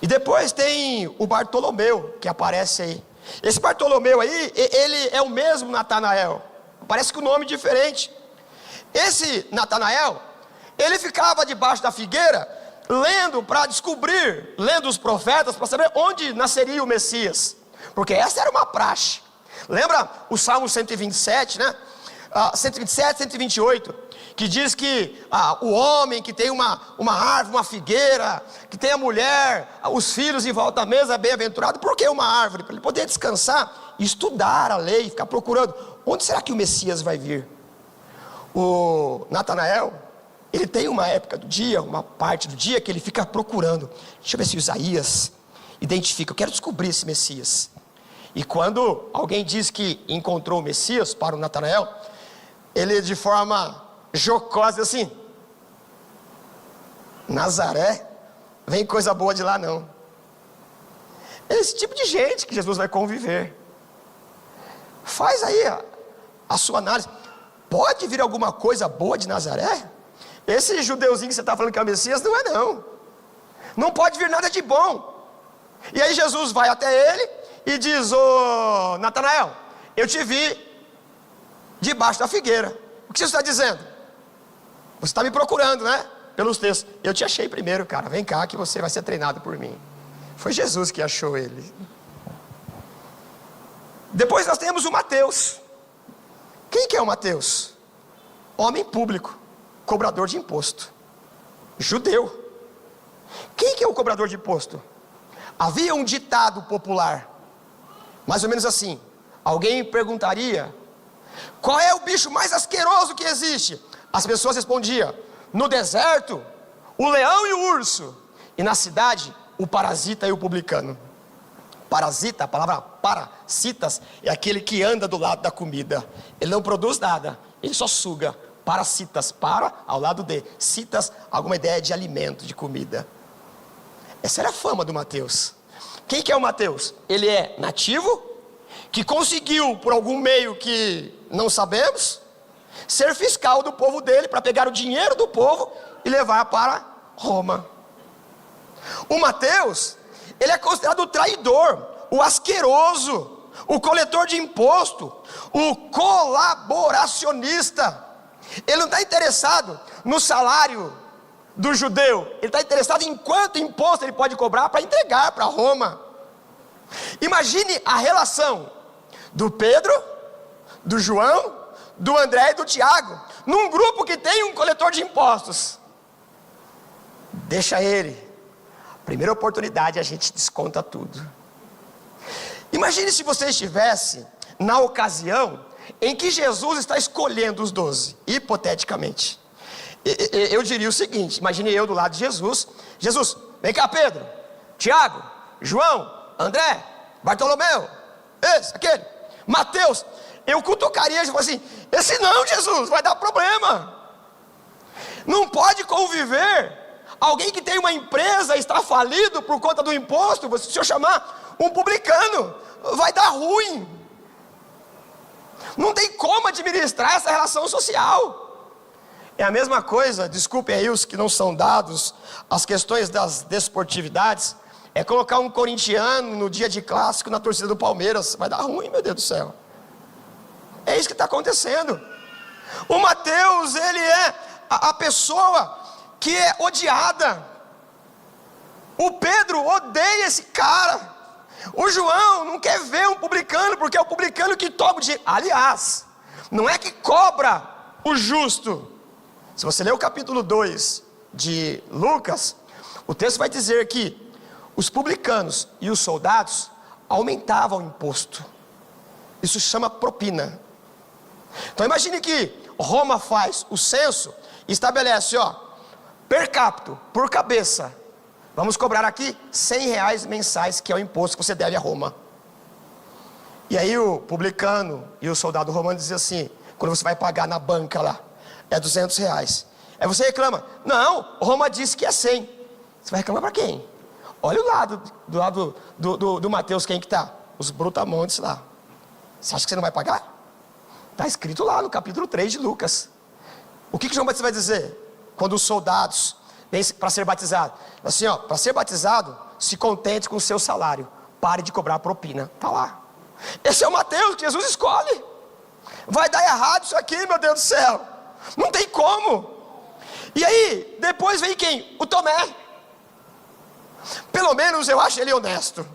E depois tem o Bartolomeu, que aparece aí. Esse Bartolomeu aí, ele é o mesmo Natanael. Parece que o nome é diferente. Esse Natanael, ele ficava debaixo da figueira, lendo para descobrir, lendo os profetas, para saber onde nasceria o Messias. Porque essa era uma praxe. Lembra o Salmo 127, né? 127, 128, que diz que o homem que tem uma árvore, uma figueira, que tem a mulher, os filhos em volta da mesa, é bem-aventurado. Por que uma árvore? Para ele poder descansar e estudar a lei, ficar procurando, onde será que o Messias vai vir? O Natanael, ele tem uma época do dia, uma parte do dia que ele fica procurando. Deixa eu ver se Isaías identifica, eu quero descobrir esse Messias. E quando alguém diz que encontrou o Messias para o Natanael, ele de forma jocosa assim: Nazaré, vem coisa boa de lá não. É esse tipo de gente que Jesus vai conviver. Faz aí a sua análise. Pode vir alguma coisa boa de Nazaré? Esse judeuzinho que você está falando que é o Messias, não é não. Não pode vir nada de bom. E aí Jesus vai até ele e diz: ô Natanael, eu te vi debaixo da figueira. O que você está dizendo? Você está me procurando, né? Pelos textos. Eu te achei primeiro, cara. Vem cá que você vai ser treinado por mim. Foi Jesus que achou ele. Depois nós temos o Mateus. Quem que é o Mateus? Homem público, cobrador de imposto, judeu. Quem que é o cobrador de imposto? Havia um ditado popular, mais ou menos assim: alguém perguntaria: qual é o bicho mais asqueroso que existe? As pessoas respondiam: no deserto, o leão e o urso, e na cidade, o parasita e o publicano. Parasita, a palavra parasitas, é aquele que anda do lado da comida. Ele não produz nada, ele só suga. Parasitas, para, ao lado de citas, alguma ideia de alimento, de comida. Essa era a fama do Mateus. Quem que é o Mateus? Ele é nativo, que conseguiu, por algum meio que não sabemos, ser fiscal do povo dele, para pegar o dinheiro do povo e levar para Roma. O Mateus, ele é considerado o traidor, o asqueroso, o coletor de imposto, o colaboracionista. Ele não está interessado no salário do judeu, ele está interessado em quanto imposto ele pode cobrar para entregar para Roma. Imagine a relação do Pedro, do João, do André e do Tiago, num grupo que tem um coletor de impostos. Deixa ele, primeira oportunidade a gente desconta tudo. Imagine se você estivesse na ocasião em que Jesus está escolhendo os 12, hipoteticamente. Eu diria o seguinte: imagine eu do lado de Jesus. Jesus, vem cá Pedro, Tiago, João, André, Bartolomeu, esse, aquele, Mateus. Eu cutucaria e falaria assim: esse não, Jesus, vai dar problema. Não pode conviver alguém que tem uma empresa, está falido por conta do imposto. Se eu chamar um publicano, vai dar ruim. Não tem como administrar essa relação social. É a mesma coisa, desculpem aí os que não são dados as questões das desportividades, é colocar um corintiano no dia de clássico na torcida do Palmeiras. Vai dar ruim, meu Deus do céu. É isso que está acontecendo. O Mateus, ele é a pessoa que é odiada. O Pedro odeia esse cara. O João não quer ver um publicano, porque é o publicano que toma o dinheiro. Aliás, não é que cobra o justo. Se você ler o capítulo 2 de Lucas, o texto vai dizer que os publicanos e os soldados aumentavam o imposto. Isso se chama propina. Então imagine que Roma faz o censo e estabelece, per capita, por cabeça, vamos cobrar aqui R$100 mensais, que é o imposto que você deve a Roma. E aí o publicano e o soldado romano dizem assim, quando você vai pagar na banca lá, é R$200. Aí você reclama, não, Roma disse que é 100. Você vai reclamar para quem? Olha o lado, do lado do Mateus, quem que está? Os brutamontes lá. Você acha que você não vai pagar? Está escrito lá no capítulo 3 de Lucas. O que João Batista vai dizer? Quando os soldados vêm para ser batizados. Assim, para ser batizado, se contente com o seu salário. Pare de cobrar propina. Está lá. Esse é o Mateus que Jesus escolhe. Vai dar errado isso aqui, meu Deus do céu. Não tem como. E aí, depois vem quem? O Tomé. Pelo menos eu acho ele honesto.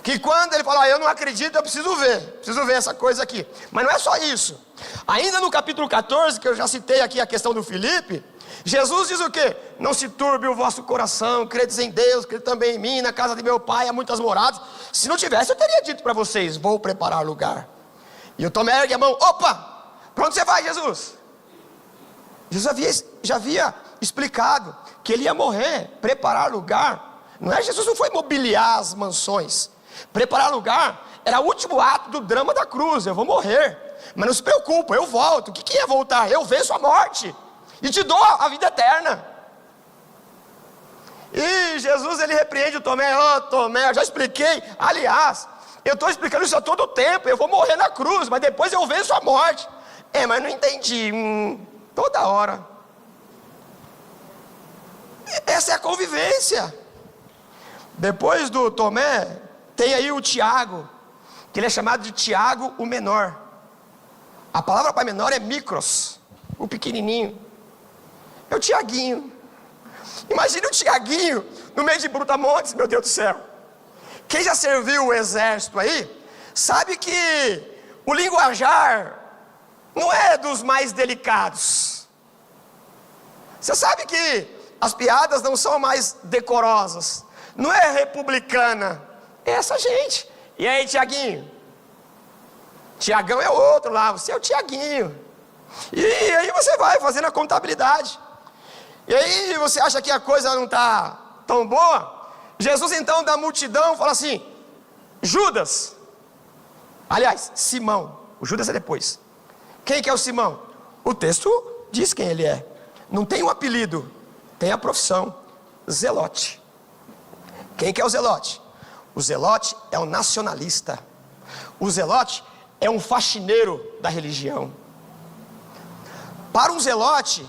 Que quando ele fala, eu não acredito, eu preciso ver essa coisa aqui. Mas não é só isso. Ainda no capítulo 14, que eu já citei aqui a questão do Filipe, Jesus diz o quê? Não se turbe o vosso coração, credes em Deus, crede também em mim, na casa de meu pai há muitas moradas. Se não tivesse, eu teria dito para vocês, vou preparar lugar. E o Tomé ergue a mão, opa, para onde você vai, Jesus? Jesus já havia explicado que ele ia morrer, preparar lugar. Jesus não foi mobiliar as mansões. Preparar lugar era o último ato do drama da cruz. Eu vou morrer, mas não se preocupa, eu volto. O que é voltar? Eu venço a morte e te dou a vida eterna. E Jesus, ele repreende o Tomé. Tomé, eu já expliquei. Aliás, eu estou explicando isso a todo tempo. Eu vou morrer na cruz, mas depois eu venço a morte. Mas não entendi. Toda hora. Essa é a convivência. Depois do Tomé, tem aí o Tiago, que ele é chamado de Tiago o menor. A palavra para menor é micros, o pequenininho. É o Tiaguinho. Imagine o Tiaguinho no meio de brutamontes, meu Deus do céu. Quem já serviu o exército aí, sabe que o linguajar não é dos mais delicados. Você sabe que as piadas não são mais decorosas. Não é republicana. É essa gente. E aí, Tiaguinho? Tiagão é outro lá. Você é o Tiaguinho. E aí você vai fazendo a contabilidade. E aí você acha que a coisa não está tão boa? Jesus então da multidão fala assim, Judas. Aliás, Simão. O Judas é depois. Quem que é o Simão? O texto diz quem ele é. Não tem um apelido, tem a profissão, Zelote. Quem que é o Zelote? O Zelote é um nacionalista. O Zelote é um faxineiro da religião. Para um Zelote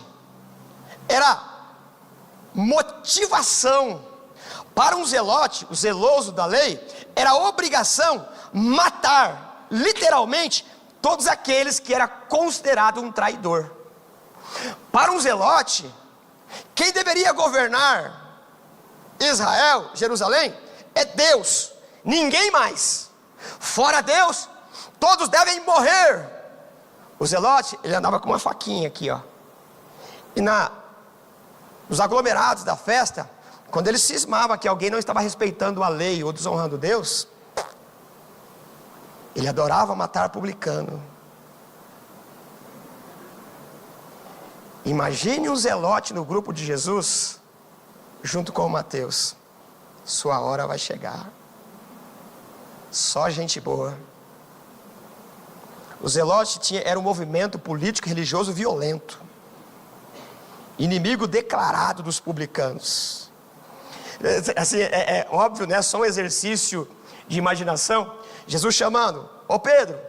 era motivação. Para um Zelote, o zeloso da lei, era obrigação matar, literalmente, todos aqueles que era considerado um traidor. Para um Zelote, quem deveria governar Israel, Jerusalém, é Deus, ninguém mais. Fora Deus, todos devem morrer. O Zelote, ele andava com uma faquinha aqui, E nos aglomerados da festa, quando ele cismava que alguém não estava respeitando a lei ou desonrando Deus, ele adorava matar publicano. Imagine um Zelote no grupo de Jesus, junto com o Mateus. Sua hora vai chegar. Só gente boa. O Zelote era um movimento político e religioso violento, inimigo declarado dos publicanos. Assim, é óbvio, né? Só um exercício de imaginação. Jesus chamando, Pedro,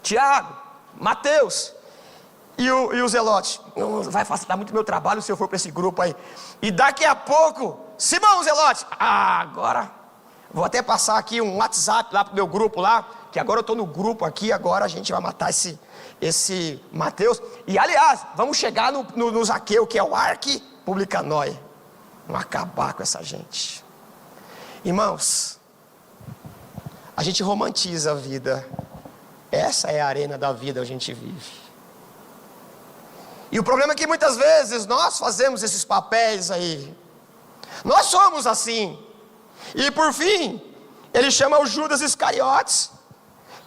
Tiago, Mateus. E o Zelote, não vai facilitar muito meu trabalho se eu for para esse grupo aí. E daqui a pouco, Simão Zelote, agora, vou até passar aqui um WhatsApp lá para o meu grupo lá, que agora eu estou no grupo aqui, agora a gente vai matar esse Mateus. E aliás, vamos chegar no Zaqueu, que é o arquipublicanói. Vamos acabar com essa gente. Irmãos, a gente romantiza a vida. Essa é a arena da vida onde a gente vive. E o problema é que muitas vezes nós fazemos esses papéis aí. Nós somos assim. E por fim, ele chama o Judas Iscariotes.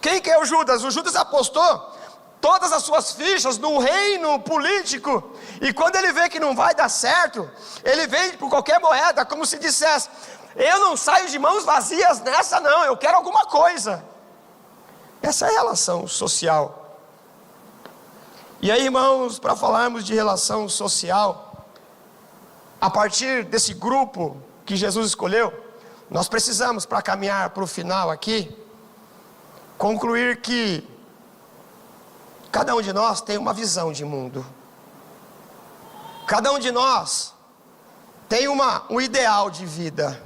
Quem que é o Judas? O Judas apostou todas as suas fichas no reino político. E quando ele vê que não vai dar certo, ele vende por qualquer moeda, como se dissesse: eu não saio de mãos vazias nessa não, eu quero alguma coisa. Essa é a relação social. E aí, irmãos, para falarmos de relação social, a partir desse grupo que Jesus escolheu, nós precisamos, para caminhar para o final aqui, concluir que cada um de nós tem uma visão de mundo. Cada um de nós tem um ideal de vida.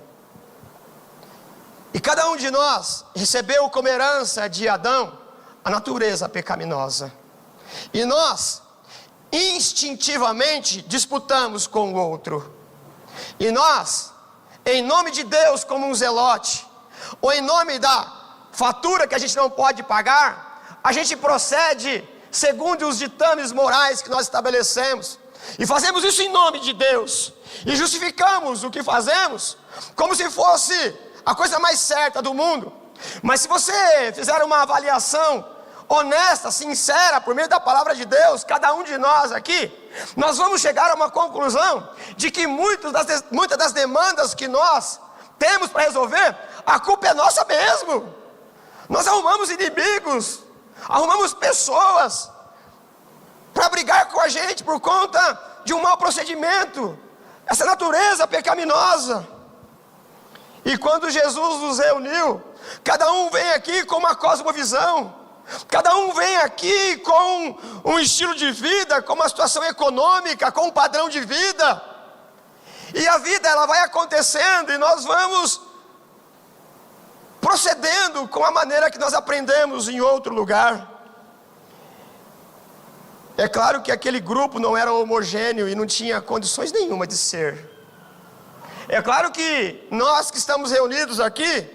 E cada um de nós recebeu como herança de Adão a natureza pecaminosa. E nós instintivamente disputamos com o outro. E nós, em nome de Deus, como um zelote, ou em nome da fatura que a gente não pode pagar, a gente procede segundo os ditames morais que nós estabelecemos. E fazemos isso em nome de Deus. E justificamos o que fazemos como se fosse a coisa mais certa do mundo. Mas se você fizer uma avaliação honesta, sincera, por meio da palavra de Deus, cada um de nós aqui, nós vamos chegar a uma conclusão de que muitas das demandas que nós temos para resolver, a culpa é nossa mesmo. Nós arrumamos inimigos, arrumamos pessoas para brigar com a gente por conta de um mau procedimento, essa natureza pecaminosa. E quando Jesus nos reuniu, cada um vem aqui com uma cosmovisão, cada um vem aqui com um estilo de vida, com uma situação econômica, com um padrão de vida. E a vida, ela vai acontecendo e nós vamos procedendo com a maneira que nós aprendemos em outro lugar. É claro que aquele grupo não era homogêneo e não tinha condições nenhuma de ser. É claro que nós que estamos reunidos aqui,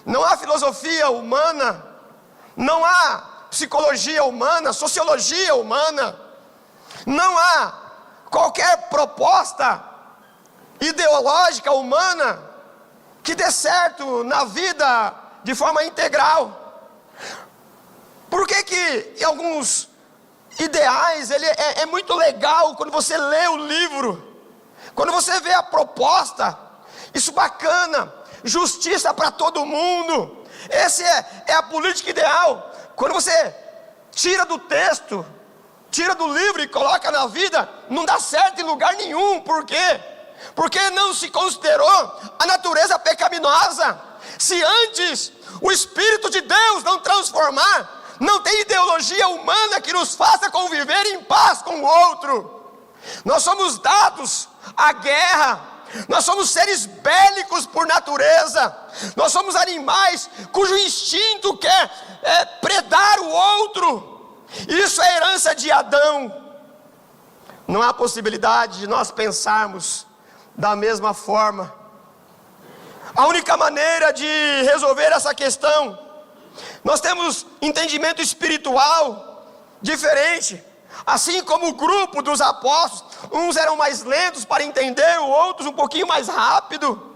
não há filosofia humana, não há psicologia humana, sociologia humana, não há qualquer proposta ideológica humana que dê certo na vida de forma integral. Por que em alguns ideais ele é muito legal quando você lê o livro, quando você vê a proposta, isso bacana, justiça para todo mundo, essa é a política ideal. Quando você tira do texto, tira do livro e coloca na vida, não dá certo em lugar nenhum. Por quê? Porque não se considerou a natureza pecaminosa. Se antes o Espírito de Deus não transformar, não tem ideologia humana que nos faça conviver em paz com o outro. Nós somos dados à guerra, nós somos seres bélicos por natureza, nós somos animais cujo instinto quer predar o outro. Isso é herança de Adão. Não há possibilidade de nós pensarmos da mesma forma. A única maneira de resolver essa questão, nós temos entendimento espiritual diferente. Assim como o grupo dos apóstolos, uns eram mais lentos para entender, outros um pouquinho mais rápido.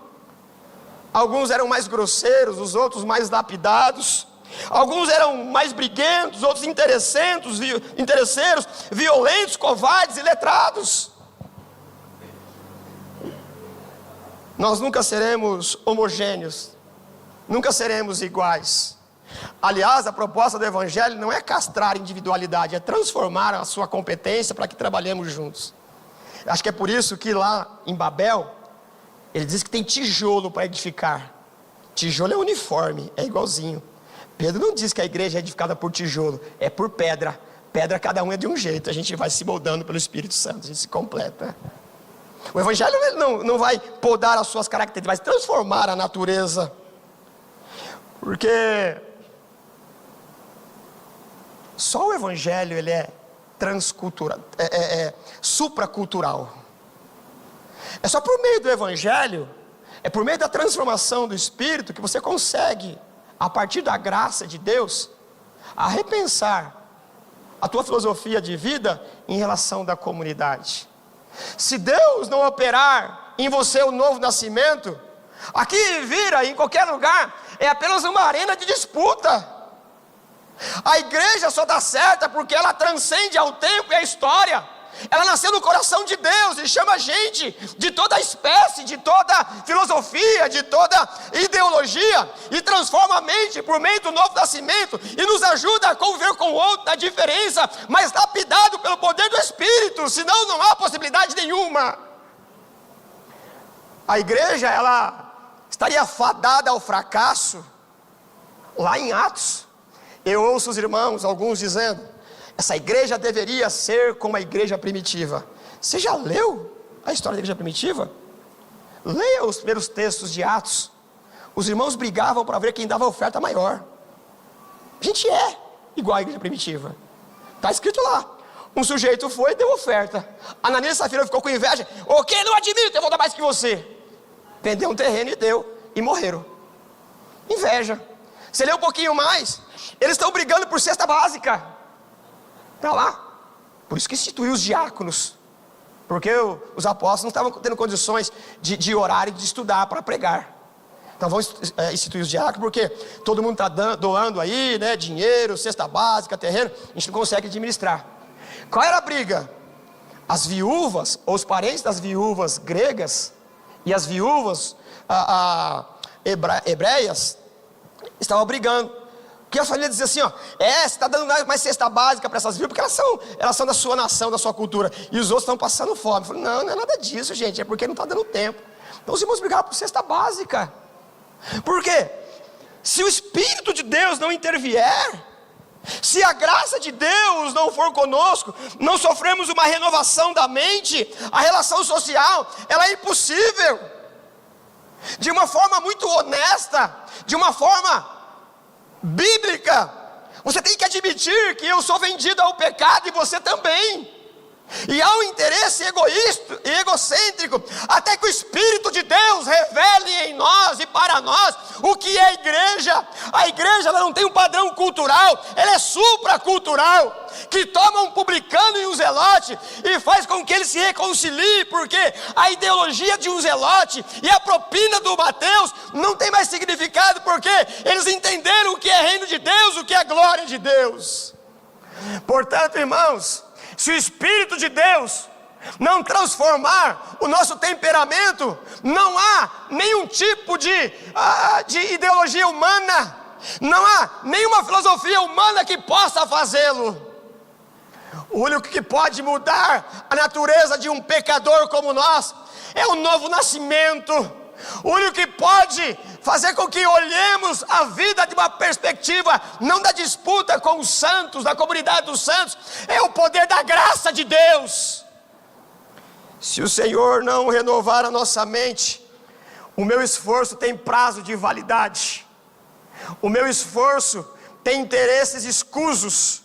Alguns eram mais grosseiros, os outros mais lapidados. Alguns eram mais briguentos, outros interesseiros, violentos, covardes e letrados. Nós nunca seremos homogêneos, nunca seremos iguais. Aliás, a proposta do Evangelho não é castrar a individualidade, é transformar a sua competência para que trabalhemos juntos. Acho que é por isso que lá em Babel, ele diz que tem tijolo para edificar. Tijolo é uniforme, é igualzinho. Pedro não diz que a igreja é edificada por tijolo, é por pedra. Pedra cada um é de um jeito, a gente vai se moldando pelo Espírito Santo, a gente se completa. O Evangelho não vai podar as suas características, vai transformar a natureza. Porque só o Evangelho ele é transcultural, supracultural. É só por meio do Evangelho, é por meio da transformação do Espírito que você consegue, a partir da graça de Deus, a repensar a tua filosofia de vida em relação da comunidade. Se Deus não operar em você o novo nascimento, aqui vira, em qualquer lugar, é apenas uma arena de disputa. A igreja só dá certa porque ela transcende ao tempo e à história. Ela nasceu no coração de Deus e chama gente de toda espécie, de toda filosofia, de toda ideologia, e transforma a mente por meio do novo nascimento, e nos ajuda a conviver com o outro na diferença, mas lapidado pelo poder do Espírito, senão não há possibilidade nenhuma. A igreja, ela estaria fadada ao fracasso. Lá em Atos, eu ouço os irmãos, alguns dizendo: essa igreja deveria ser como a igreja primitiva. Você já leu a história da igreja primitiva? Leia os primeiros textos de Atos. Os irmãos brigavam para ver quem dava a oferta maior. A gente é igual à igreja primitiva. Está escrito lá. Um sujeito foi e deu oferta. Ananias e Safira ficou com inveja. O que? Não admito, eu vou dar mais que você. Vendeu um terreno e deu. E morreram. Inveja. Você lê um pouquinho mais. Eles estão brigando por cesta básica. Está lá. Por isso que instituiu os diáconos. Porque os apóstolos não estavam tendo condições de orar e de estudar para pregar. Então vamos instituir os diáconos, porque todo mundo está doando aí, né, dinheiro, cesta básica, terreno. A gente não consegue administrar. Qual era a briga? As viúvas, ou os parentes das viúvas gregas, e as viúvas hebreias, estavam brigando. Porque a família dizia assim, ó, você está dando mais cesta básica para essas viúvas, porque elas são da sua nação, da sua cultura, e os outros estão passando fome. Eu falei, não é nada disso, gente, é porque não está dando tempo. Então os irmãos brigaram por cesta básica. Por quê? Se o Espírito de Deus não intervier, se a graça de Deus não for conosco, não sofremos uma renovação da mente, a relação social, ela é impossível. De uma forma muito honesta, de uma forma bíblica, você tem que admitir que eu sou vendido ao pecado e você também. E há um interesse egoísta e egocêntrico, até que o Espírito de Deus revele em nós e para nós o que é a igreja. A igreja, ela não tem um padrão cultural, ela é supracultural, que toma um publicano e um zelote e faz com que ele se reconcilie, porque a ideologia de um zelote e a propina do Mateus não tem mais significado, porque eles entenderam o que é reino de Deus, o que é glória de Deus. Portanto, irmãos, se o Espírito de Deus não transformar o nosso temperamento, não há nenhum tipo de ideologia humana, não há nenhuma filosofia humana que possa fazê-lo. O único que pode mudar a natureza de um pecador como nós é o novo nascimento. O único que pode fazer com que olhemos a vida de uma perspectiva não da disputa com os santos, da comunidade dos santos, é o poder da graça de Deus. Se o Senhor não renovar a nossa mente, o meu esforço tem prazo de validade, o meu esforço tem interesses escusos.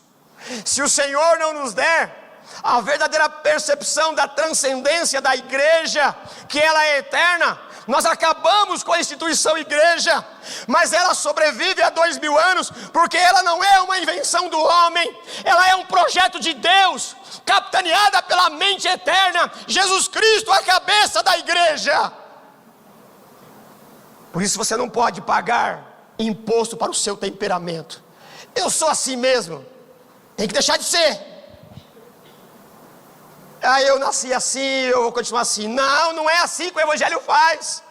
Se o Senhor não nos der a verdadeira percepção da transcendência da igreja, que ela é eterna, nós acabamos com a instituição igreja, mas ela sobrevive há 2000 anos, porque ela não é uma invenção do homem, ela é um projeto de Deus, capitaneada pela mente eterna, Jesus Cristo, a cabeça da igreja. Por isso você não pode pagar imposto para o seu temperamento. Eu sou assim mesmo, tem que deixar de ser. Eu nasci assim, eu vou continuar assim. Não é assim que o Evangelho faz.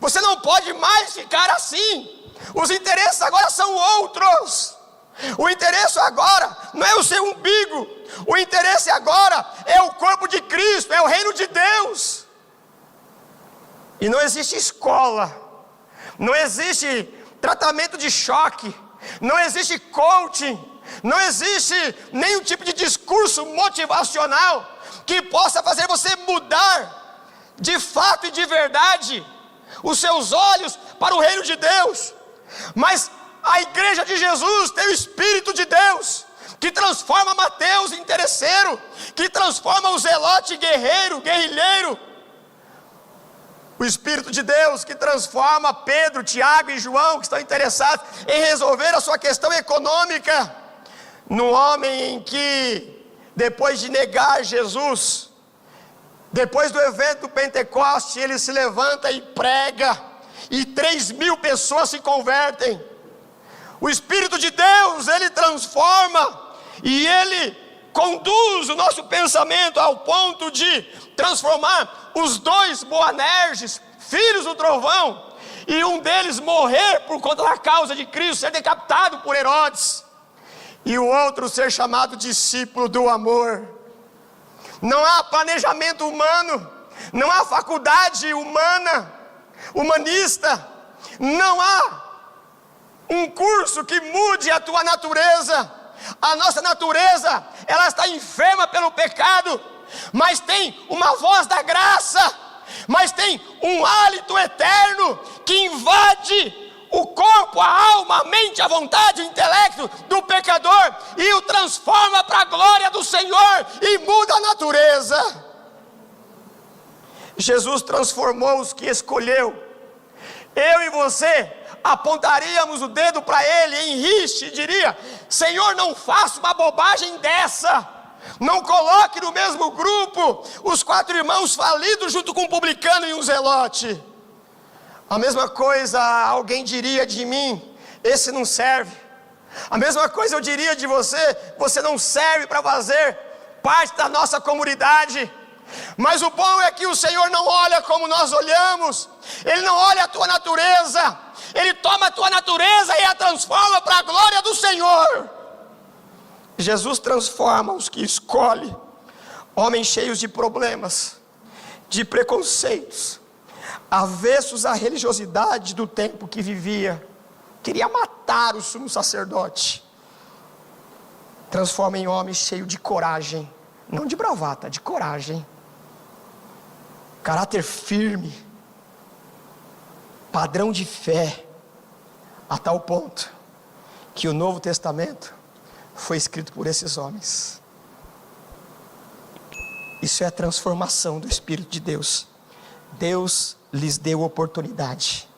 Você não pode mais ficar assim. Os interesses agora são outros. O interesse agora não é o seu umbigo. O interesse agora é o corpo de Cristo, é o reino de Deus. E não existe escola, não existe tratamento de choque, não existe coaching, não existe nenhum tipo de discurso motivacional que possa fazer você mudar de fato e de verdade os seus olhos para o reino de Deus. Mas a igreja de Jesus tem o Espírito de Deus, que transforma Mateus em interesseiro, que transforma o zelote em guerrilheiro. O Espírito de Deus que transforma Pedro, Tiago e João, que estão interessados em resolver a sua questão econômica. no homem em que, depois de negar Jesus, depois do evento do Pentecoste, ele se levanta e prega, e 3.000 pessoas se convertem. O Espírito de Deus, ele transforma, e ele conduz o nosso pensamento ao ponto de transformar os 2 Boanerges, filhos do trovão, e um deles morrer por conta da causa de Cristo, ser decapitado por Herodes, e o outro ser chamado discípulo do amor. Não há planejamento humano, não há faculdade humana, humanista, não há um curso que mude a tua natureza. A nossa natureza, ela está enferma pelo pecado, mas tem uma voz da graça, mas tem um hálito eterno que invade o corpo, a alma, a mente, a vontade, o intelecto do pecador e o transforma para a glória do Senhor e muda a natureza. Jesus transformou os que escolheu. Eu e você apontaríamos o dedo para ele em riste e diria: Senhor, não faça uma bobagem dessa, não coloque no mesmo grupo os 4 irmãos falidos junto com um publicano e um zelote. A mesma coisa alguém diria de mim: esse não serve. A mesma coisa eu diria de você: você não serve para fazer parte da nossa comunidade. Mas o bom é que o Senhor não olha como nós olhamos, Ele não olha a tua natureza, Ele toma a tua natureza e a transforma para a glória do Senhor. Jesus transforma os que escolhe, homens cheios de problemas, de preconceitos, avessos à religiosidade do tempo que vivia, queria matar o sumo sacerdote, transforma em homem cheio de coragem, não de bravata, de coragem, caráter firme, padrão de fé, a tal ponto que o Novo Testamento foi escrito por esses homens. Isso é a transformação do Espírito de Deus. Deus lhes deu oportunidade,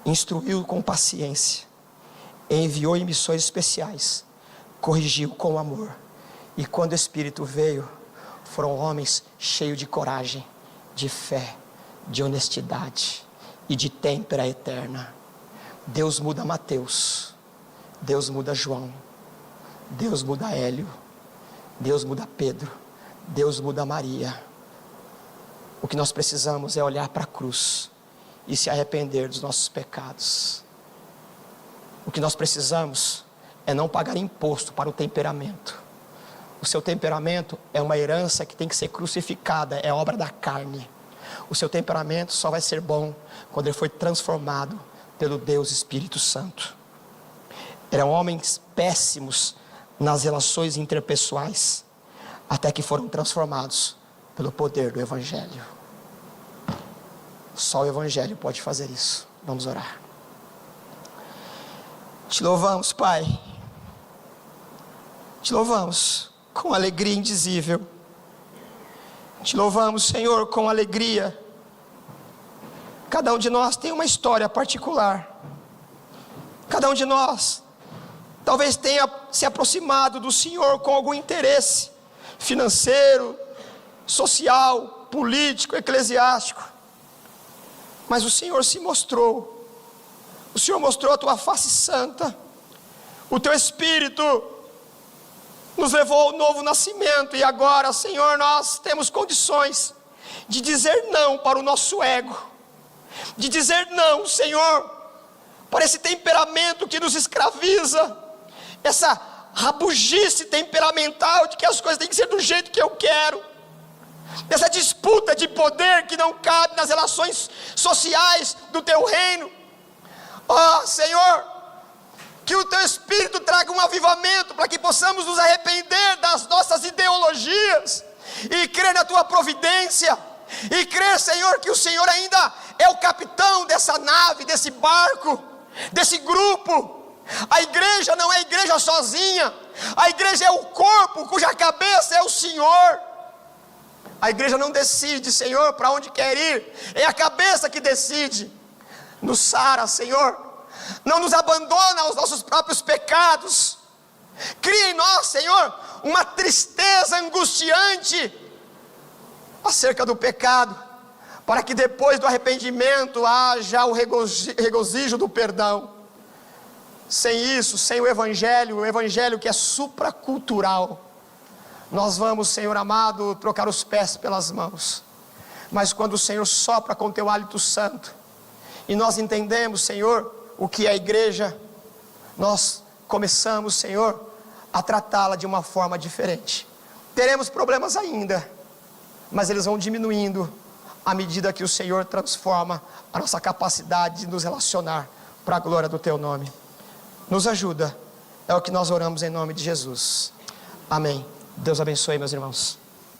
instruiu com paciência, enviou em missões especiais, corrigiu com amor, e quando o Espírito veio, foram homens cheios de coragem, de fé, de honestidade e de têmpera eterna. Deus muda Mateus, Deus muda João, Deus muda Hélio, Deus muda Pedro, Deus muda Maria. O que nós precisamos é olhar para a cruz e se arrepender dos nossos pecados. O que nós precisamos é não pagar imposto para o temperamento. O seu temperamento é uma herança que tem que ser crucificada, é obra da carne. O seu temperamento só vai ser bom quando ele foi transformado pelo Deus Espírito Santo. Eram homens péssimos nas relações interpessoais, até que foram transformados pelo poder do Evangelho. Só o Evangelho pode fazer isso. Vamos orar. Te louvamos, Pai. Te louvamos com alegria indizível. Te louvamos, Senhor, com alegria. Cada um de nós tem uma história particular. Cada um de nós talvez tenha se aproximado do Senhor com algum interesse financeiro, social, político, eclesiástico. Mas o Senhor se mostrou. O Senhor mostrou a tua face santa. O teu Espírito nos levou ao novo nascimento. E agora, Senhor, nós temos condições de dizer não para o nosso ego. De dizer não, Senhor, para esse temperamento que nos escraviza. Essa rabugice temperamental de que as coisas têm que ser do jeito que eu quero. Essa disputa de poder que não cabe nas relações sociais do teu reino. Ó Senhor, que o teu Espírito traga um avivamento para que possamos nos arrepender das nossas ideologias e crer na tua providência, e crer, Senhor, que o Senhor ainda é o capitão dessa nave, desse barco, desse grupo. A igreja não é igreja sozinha, a igreja é o corpo cuja cabeça é o Senhor. A igreja não decide, Senhor, para onde quer ir, é a cabeça que decide. Nos sara, Senhor, não nos abandona aos nossos próprios pecados, Cria em nós, Senhor, uma tristeza angustiante acerca do pecado, para que depois do arrependimento haja o regozijo do perdão. Sem isso, sem o Evangelho que é supracultural, nós vamos, Senhor amado, trocar os pés pelas mãos. Mas quando o Senhor sopra com teu hálito santo, e nós entendemos, Senhor, o que é a igreja, nós começamos, Senhor, a tratá-la de uma forma diferente. Teremos problemas ainda, mas eles vão diminuindo à medida que o Senhor transforma a nossa capacidade de nos relacionar para a glória do teu nome. Nos ajuda, é o que nós oramos em nome de Jesus. Amém. Deus abençoe, meus irmãos.